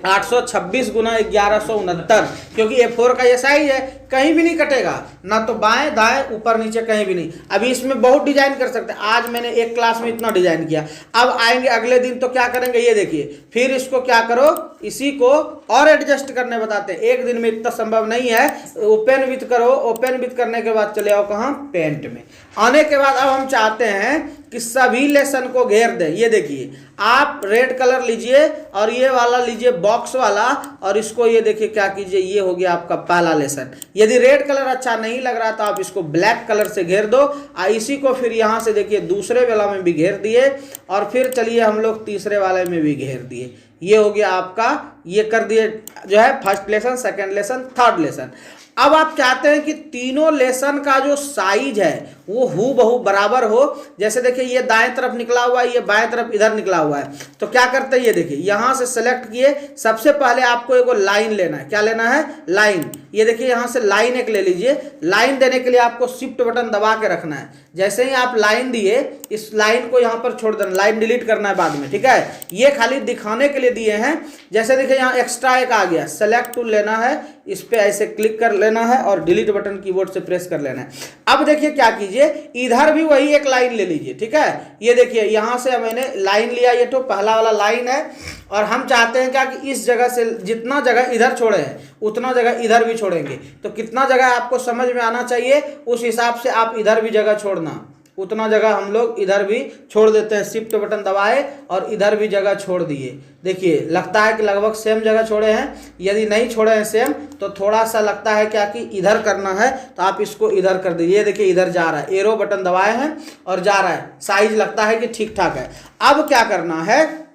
826 गुना 1169, क्योंकि A4 का ये साइज है, कहीं भी नहीं कटेगा, ना तो बाएं दाएं ऊपर नीचे कहीं भी नहीं। अभी इसमें बहुत डिजाइन कर सकते हैं। आज मैंने एक क्लास में इतना डिजाइन किया, अब आएंगे अगले दिन तो क्या करेंगे, ये देखिए फिर इसको क्या करो, इसी को और एडजस्ट करने बताते हैं। एक दिन में इतना संभव नहीं है। ओपन विथ करो, ओपन विथ करने के बाद चले आओ कहाँ, पेंट में। आने के बाद अब हम चाहते हैं कि सभी लेसन को घेर दें। ये देखिए आप रेड कलर लीजिए और ये वाला लीजिए बॉक्स वाला, और इसको ये देखिए क्या कीजिए, ये हो गया आपका पहला लेसन। यदि रेड कलर अच्छा नहीं लग रहा तो आप इसको ब्लैक कलर से घेर दो। इसी को फिर यहाँ से देखिए दूसरे वाला में भी घेर दिए, और फिर चलिए हम लोग तीसरे वाले में भी घेर दिए। ये हो गया आपका, ये कर दिए जो है first lesson, second lesson, third lesson. अब आप चाहते हैं कि तीनों लेसन का जो साइज है वो हूबहू बराबर हो। जैसे देखिए ये दाएं तरफ निकला हुआ है, ये बाएं तरफ इधर निकला हुआ है, तो क्या करते हैं, ये देखिए यहाँ से सेलेक्ट किए। सबसे पहले आपको एक लाइन लेना है। क्या लेना है, लाइन। ये देखिए यहाँ से लाइन एक ले लीजिए। लाइन देने के लिए आपको शिफ्ट बटन दबा के रखना है। जैसे ही आप लाइन दिए, इस लाइन को यहाँ पर छोड़ देना, लाइन डिलीट करना है बाद में, ठीक है। ये खाली दिखाने के लिए दिए हैं। जैसे देखिए यहाँ एक्स्ट्रा एक आ गया, सेलेक्ट टूल लेना है, इस पे ऐसे क्लिक कर लेना है और डिलीट बटन कीबोर्ड से प्रेस कर लेना है। अब देखिए क्या कीजिए, इधर भी वही एक लाइन ले लीजिए, ठीक है। ये देखिए यहाँ से मैंने लाइन लिया, ये तो पहला वाला लाइन है, और हम चाहते हैं क्या कि इस जगह से जितना जगह इधर छोड़े हैं उतना जगह इधर भी छोड़ेंगे। तो कितना जगह आपको समझ में आना चाहिए, उस हिसाब से आप इधर भी जगह छोड़ना, उतना जगह हम लोग इधर भी छोड़ देते हैं। शिफ्ट बटन दबाए और इधर भी जगह छोड़ दिए। देखिए लगता है कि लगभग सेम जगह छोड़े हैं। यदि नहीं छोड़े हैं सेम, तो थोड़ा सा लगता है क्या कि इधर करना है, तो आप इसको इधर कर दीजिए। देखिए इधर जा रहा है, एरो बटन दबाए हैं और जा रहा है, साइज लगता है कि ठीक ठाक है। अब क्या करना है,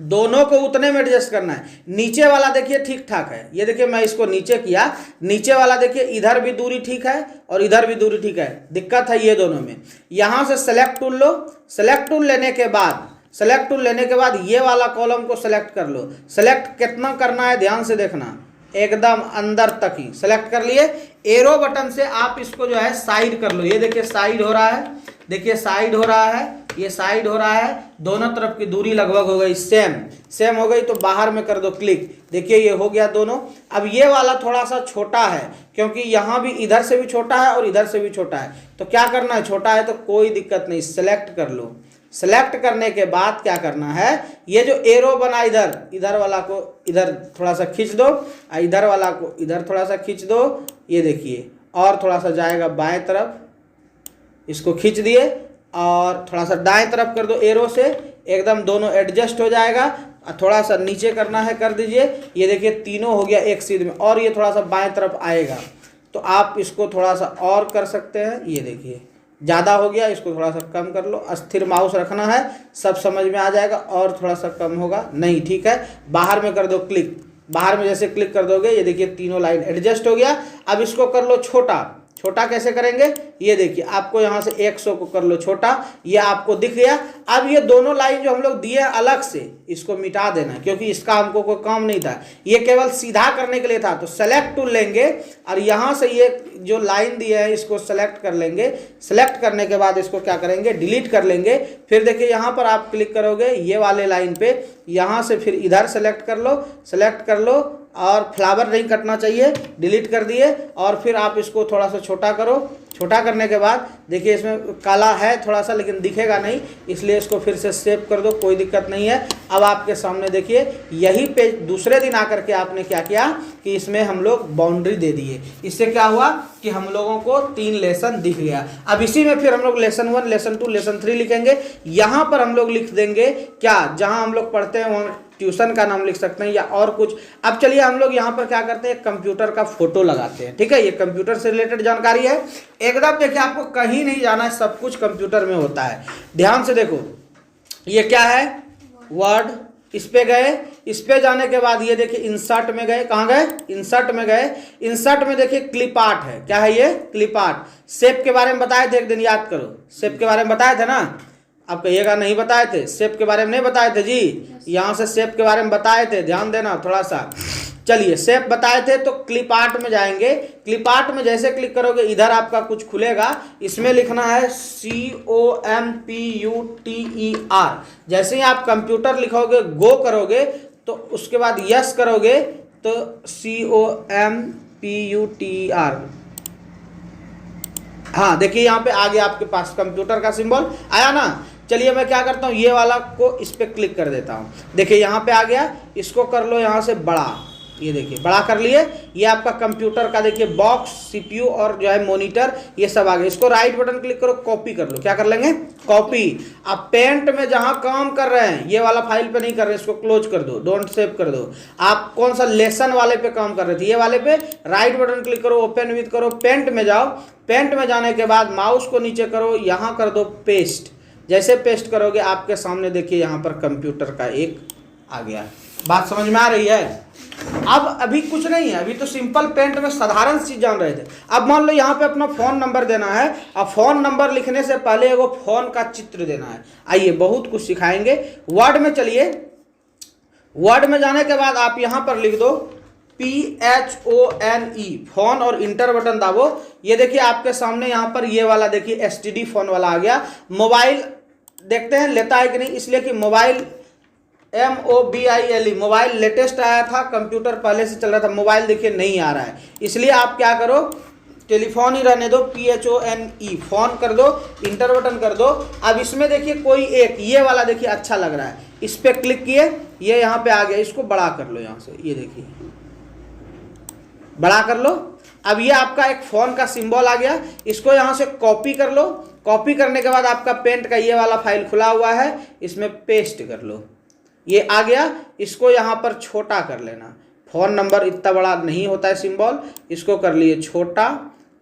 दोनों को उतने में एडजस्ट करना है। नीचे वाला देखिए ठीक ठाक है, ये देखिए मैं इसको नीचे किया, नीचे वाला देखिए इधर भी दूरी ठीक है और इधर भी दूरी ठीक है। दिक्कत है ये दोनों में। यहाँ से सेलेक्ट टूल लो, सेलेक्ट टूल लेने के बाद ये वाला कॉलम को सेलेक्ट कर लो। सेलेक्ट कितना करना है ध्यान से देखना, एकदम अंदर तक ही सेलेक्ट कर लिए। एरो बटन से आप इसको जो है साइड कर लो। ये देखिए साइड हो रहा है, देखिए साइड हो रहा है, ये साइड हो रहा है, दोनों तरफ की दूरी लगभग हो गई सेम हो गई। तो बाहर में कर दो क्लिक, देखिए ये हो गया दोनों। अब ये वाला थोड़ा सा छोटा है क्योंकि यहाँ भी इधर से भी छोटा है और इधर से भी छोटा है, तो क्या करना है, छोटा है तो कोई दिक्कत नहीं, सेलेक्ट कर लो। सेलेक्ट करने के बाद क्या करना है, ये जो एरो बना इधर वाला को इधर थोड़ा सा खींच दो, और इधर वाला को इधर थोड़ा सा खींच दो। ये देखिए और थोड़ा सा जाएगा बाएं तरफ, इसको खींच दिए और थोड़ा सा दाएं तरफ कर दो एरो से, एकदम दोनों एडजस्ट हो जाएगा। और थोड़ा सा नीचे करना है कर दीजिए। ये देखिए तीनों हो गया एक सीध में, और ये थोड़ा सा बाएं तरफ आएगा तो आप इसको थोड़ा सा और कर सकते हैं। ये देखिए ज़्यादा हो गया, इसको थोड़ा सा कम कर लो। अस्थिर माउस रखना है, सब समझ में आ जाएगा। और थोड़ा सा कम होगा नहीं, ठीक है। बाहर में कर दो क्लिक, बाहर में जैसे क्लिक कर दोगे ये देखिए तीनों लाइन एडजस्ट हो गया। अब इसको कर लो छोटा। छोटा कैसे करेंगे, ये देखिए आपको यहाँ से 100 को कर लो छोटा, ये आपको दिख गया। अब ये दोनों लाइन जो हम लोग दिए अलग से, इसको मिटा देना क्योंकि इसका हमको कोई काम नहीं था, ये केवल सीधा करने के लिए था। तो सेलेक्ट टूल लेंगे और यहाँ से ये जो लाइन दिए है इसको सेलेक्ट कर लेंगे। सेलेक्ट करने के बाद इसको क्या करेंगे, डिलीट कर लेंगे। फिर देखिए यहाँ पर आप क्लिक करोगे ये वाले लाइन पे, यहाँ से फिर इधर सेलेक्ट कर लो, सेलेक्ट कर लो और फ्लावर नहीं कटना चाहिए, डिलीट कर दिए। और फिर आप इसको थोड़ा सा छोटा करो। छोटा करने के बाद देखिए इसमें काला है थोड़ा सा लेकिन दिखेगा नहीं, इसलिए इसको फिर से सेव कर दो, कोई दिक्कत नहीं है। अब आपके सामने देखिए यही पेज दूसरे दिन आकर के आपने क्या किया कि इसमें हम लोग बाउंड्री दे दिए। इससे क्या हुआ कि हम लोगों को 3 लेसन दिख गया। अब इसी में फिर हम लोग लेसन 1, लेसन 2, लेसन 3 लिखेंगे। यहाँ पर हम लोग लिख देंगे क्या, जहाँ हम लोग पढ़ते हैं वहाँ ट्यूशन का नाम लिख सकते हैं या और कुछ। अब चलिए हम लोग यहाँ पर क्या करते हैं, कंप्यूटर का फोटो लगाते हैं, ठीक है। ये कंप्यूटर से रिलेटेड जानकारी है एकदम। देखिए आपको कहीं नहीं जाना है, सब कुछ कंप्यूटर में होता है। ध्यान से देखो ये क्या है, वर्ड, इस पे गए। इस पे जाने के बाद ये देखिए इंसर्ट में गए, कहाँ गए, इंसर्ट में गए। इंसर्ट में देखिए क्लिप आर्ट है, क्या है ये, क्लिप आर्ट। शेप के बारे में बताए थे एक दिन, याद करो, शेप के बारे में बताए थे ना। आप कहिएगा नहीं बताए थे, शेप के बारे में नहीं बताए थे जी, यहाँ से शेप के बारे में बताए थे, ध्यान देना थोड़ा सा। चलिए शेप बताए थे तो क्लिप आर्ट में जाएंगे। क्लिप आर्ट में जैसे क्लिक करोगे इधर आपका कुछ खुलेगा, इसमें लिखना है COMPUTER। जैसे ही आप कंप्यूटर लिखोगे, गो करोगे तो उसके बाद यस करोगे तो COMPUTER। हाँ देखिए यहाँ पे आ गया आपके पास कंप्यूटर का सिंबल आया ना। चलिए मैं क्या करता हूँ, ये वाला को इस पे क्लिक कर देता हूँ। देखिए यहाँ पे आ गया, इसको कर लो यहाँ से बड़ा। ये देखिए बड़ा कर लिए। ये आपका कंप्यूटर का देखिए बॉक्स, CPU और जो है मॉनिटर, ये सब आ गया। इसको राइट बटन क्लिक करो, कॉपी कर लो। क्या कर लेंगे, कॉपी। आप पेंट में जहां काम कर रहे हैं, ये वाला फाइल पे नहीं कर रहे, इसको क्लोज कर दो, डोंट सेव कर दो। आप कौन सा लेसन वाले पे काम कर रहे थे, ये वाले पे राइट बटन क्लिक करो, ओपन विथ करो, पेंट में जाओ। पेंट में जाने के बाद माउस को नीचे करो, यहाँ कर दो पेस्ट। जैसे पेस्ट करोगे आपके सामने देखिए यहाँ पर कंप्यूटर का एक आ गया। बात समझ में आ रही है। अब अभी कुछ नहीं है, अभी तो सिंपल पेंट में साधारण चीज जान रहे थे। अब मान लो यहाँ पे अपना फोन नंबर देना है, अब फोन नंबर लिखने से पहले एगो फोन का चित्र देना है। आइए बहुत कुछ सिखाएंगे। वर्ड में चलिए, वर्ड में जाने के बाद आप यहाँ पर लिख दो PHONE, फोन, और इंटर बटन दाबो। ये देखिए आपके सामने यहाँ पर ये वाला देखिए STD फोन वाला आ गया। मोबाइल देखते हैं लेता है कि नहीं, इसलिए कि मोबाइल MOBILE, मोबाइल लेटेस्ट आया था, कंप्यूटर पहले से चल रहा था, मोबाइल देखिए नहीं आ रहा है। इसलिए आप क्या करो, टेलीफोन ही रहने दो, PHONE, फोन कर दो, इंटर बटन कर दो। अब इसमें देखिए कोई एक ये वाला देखिए अच्छा लग रहा है, इस पर क्लिक किए, ये यहाँ पे आ गया। इसको बड़ा कर लो यहाँ से, ये देखिए बड़ा कर लो। अब ये आपका एक फोन का सिंबल आ गया, इसको यहाँ से कॉपी कर लो। कॉपी करने के बाद आपका पेंट का ये वाला फाइल खुला हुआ है, इसमें पेस्ट कर लो। ये आ गया, इसको यहाँ पर छोटा कर लेना। फ़ोन नंबर इतना बड़ा नहीं होता है सिंबल, इसको कर लिए छोटा।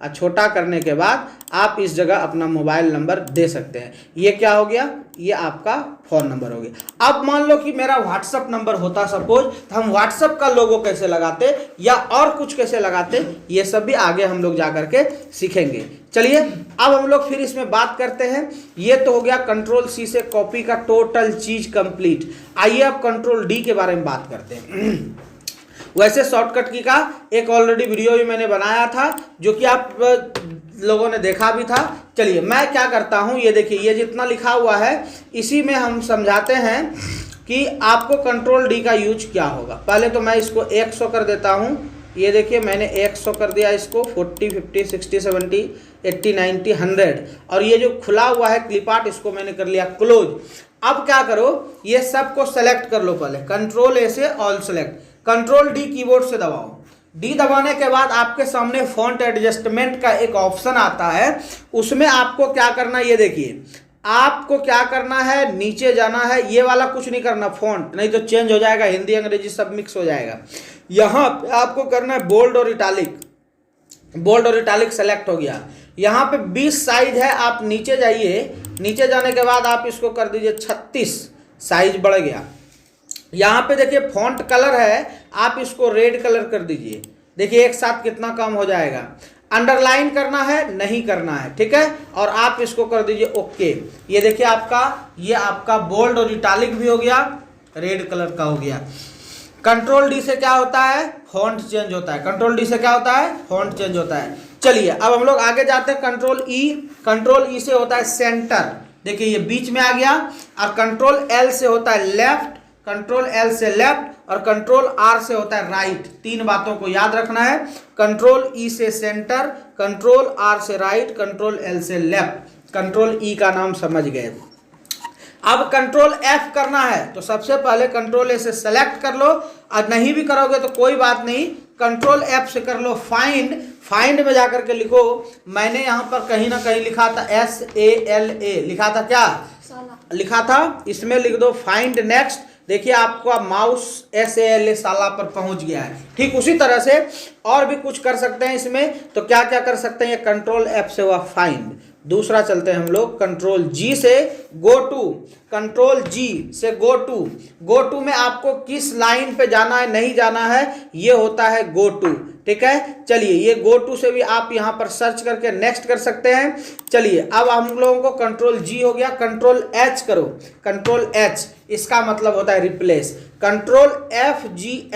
और छोटा करने के बाद आप इस जगह अपना मोबाइल नंबर दे सकते हैं। ये क्या हो गया, ये आपका फ़ोन नंबर हो गया। अब मान लो कि मेरा व्हाट्सअप नंबर होता सपोज, तो हम व्हाट्सअप का लोगो कैसे लगाते या और कुछ कैसे लगाते, ये सब भी आगे हम लोग जा करके सीखेंगे। चलिए अब हम लोग फिर इसमें बात करते हैं। ये तो हो गया Ctrl+C से कॉपी का टोटल चीज कंप्लीट। आइए अब Ctrl+D के बारे में बात करते हैं। वैसे शॉर्टकट की का एक ऑलरेडी वीडियो भी मैंने बनाया था जो कि आप लोगों ने देखा भी था। चलिए मैं क्या करता हूँ, ये देखिए ये जितना लिखा हुआ है इसी में हम समझाते हैं कि आपको कंट्रोल डी का यूज क्या होगा। पहले तो मैं इसको 100 कर देता हूँ। ये देखिए मैंने 100 कर दिया इसको, 40 50 60 70 80 90 100, और ये जो खुला हुआ है क्लिप आर्ट इसको मैंने कर लिया क्लोज। अब क्या करो, ये सब को सेलेक्ट कर लो, पहले कंट्रोल ए से all select, control D keyboard से दबाओ। डी दबाने के बाद आपके सामने फॉन्ट एडजस्टमेंट का एक ऑप्शन आता है, उसमें आपको क्या करना है, ये देखिए आपको क्या करना है, नीचे जाना है, ये वाला कुछ नहीं करना, फॉन्ट नहीं तो चेंज हो जाएगा, हिंदी अंग्रेजी सब मिक्स हो जाएगा। यहाँ पे आपको करना है बोल्ड और इटालिक, बोल्ड और इटालिक सेलेक्ट हो गया। यहाँ पे 20 साइज है, आप नीचे जाइए, नीचे जाने के बाद आप इसको कर दीजिए 36, साइज बढ़ गया। यहाँ पे देखिए फॉन्ट कलर है, आप इसको रेड कलर कर दीजिए, देखिए एक साथ कितना कम हो जाएगा। अंडरलाइन करना है नहीं करना है, ठीक है, और आप इसको कर दीजिए ओके। ये देखिए आपका, ये आपका बोल्ड और इटालिक भी हो गया, रेड कलर का हो गया। कंट्रोल डी से क्या होता है, फॉन्ट चेंज होता है, कंट्रोल डी से क्या होता है, फॉन्ट चेंज होता है। चलिए अब हम लोग आगे जाते हैं, कंट्रोल ई, कंट्रोल ई से होता है सेंटर, देखिए ये बीच में आ गया, और कंट्रोल एल से होता है लेफ्ट, कंट्रोल एल से लेफ्ट, और कंट्रोल आर से होता है राइट। तीन बातों को याद रखना है, कंट्रोल ई से सेंटर, कंट्रोल आर से राइट, कंट्रोल एल से लेफ्ट। कंट्रोल ई का नाम समझ गए। अब कंट्रोल एफ करना है तो सबसे पहले कंट्रोल ए से सेलेक्ट कर लो, और नहीं भी करोगे तो कोई बात नहीं, कंट्रोल एफ से कर लो फाइंड। फाइंड में जाकर के लिखो, मैंने यहाँ पर कहीं ना कहीं लिखा था SALA, लिखा था क्या, लिखा था, इसमें लिख दो फाइंड नेक्स्ट। देखिए आपका माउस SALA साला पर पहुंच गया है। ठीक उसी तरह से और भी कुछ कर सकते हैं इसमें, तो क्या क्या कर सकते हैं, ये कंट्रोल एफ से हुआ फाइंड। दूसरा चलते हैं हम लोग कंट्रोल जी से गो टू, कंट्रोल जी से गो टू। गो टू में आपको किस लाइन पे जाना है नहीं जाना है, ये होता है गो टू, ठीक है। चलिए ये गो टू से भी आप यहाँ पर सर्च करके नेक्स्ट कर सकते हैं। चलिए अब हम लोगों को कंट्रोल जी हो गया, कंट्रोल एच करो, कंट्रोल एच इसका मतलब होता है replace. Control F G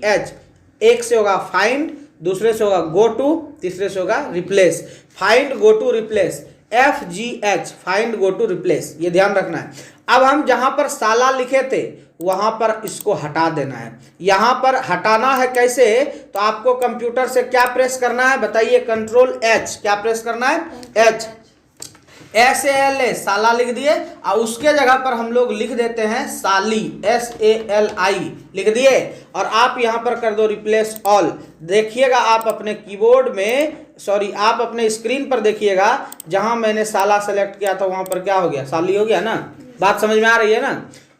H, एक से होगा फाइंड, दूसरे से होगा गो टू, तीसरे से होगा replace. Find go to replace, FGH find go to replace, ये ध्यान रखना है। अब हम जहां पर साला लिखे थे वहां पर इसको हटा देना है। यहां पर हटाना है कैसे, तो आपको कंप्यूटर से क्या प्रेस करना है बताइए, कंट्रोल एच, क्या प्रेस करना है, एच, SALA साला लिख दिए, और उसके जगह पर हम लोग लिख देते हैं साली, SALI लिख दिए, और आप यहां पर कर दो रिप्लेस ऑल। देखिएगा आप अपने कीबोर्ड में, सॉरी आप अपने स्क्रीन पर देखिएगा, जहां मैंने साला सेलेक्ट किया था वहां पर क्या हो गया, साली हो गया ना। बात समझ में आ रही है ना।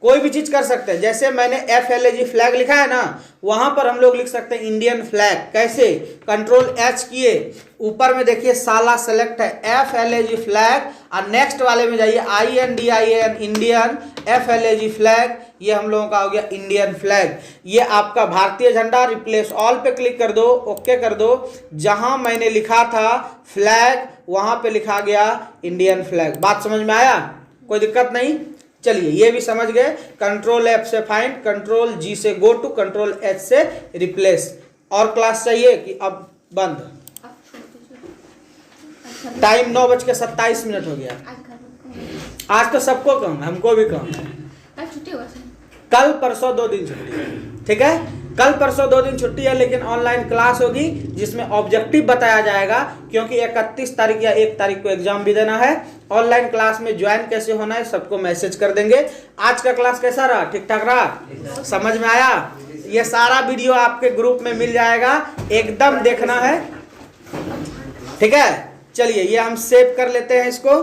कोई भी चीज कर सकते हैं, जैसे मैंने FLAG फ्लैग लिखा है ना, वहां पर हम लोग लिख सकते हैं इंडियन फ्लैग। कैसे, कंट्रोल एच किए, ऊपर में देखिए साला सेलेक्ट है, FLAG फ्लैग, और नेक्स्ट वाले में जाइए INDIAN इंडियन, FLAG फ्लैग, ये हम लोगों का हो गया इंडियन फ्लैग। ये आपका भारतीय झंडा, रिप्लेस ऑल पे क्लिक कर दो, ओके कर दो। जहां मैंने लिखा था फ्लैग वहां पे लिखा गया इंडियन फ्लैग। बात समझ में आया, कोई दिक्कत नहीं। चलिए ये भी समझ गए, कंट्रोल एफ से फाइंड, कंट्रोल जी से गो टू, कंट्रोल एच से रिप्लेस। और क्लास चाहिए कि अब बंद, टाइम 9:27 हो गया। आज तो सबको कम, हमको भी कम, कल परसों 2 दिन छुट्टी है, ठीक है, कल परसों 2 दिन छुट्टी है, लेकिन ऑनलाइन क्लास होगी जिसमें ऑब्जेक्टिव बताया जाएगा, क्योंकि 31 तारीख या 1 तारीख को एग्जाम भी देना है। ऑनलाइन क्लास में ज्वाइन कैसे होना है सबको मैसेज कर देंगे। आज का क्लास कैसा रहा, ठीक ठाक रहा, समझ में आया। ये सारा वीडियो आपके ग्रुप में मिल जाएगा, एकदम देखना है, ठीक है। चलिए ये हम सेव कर लेते हैं इसको।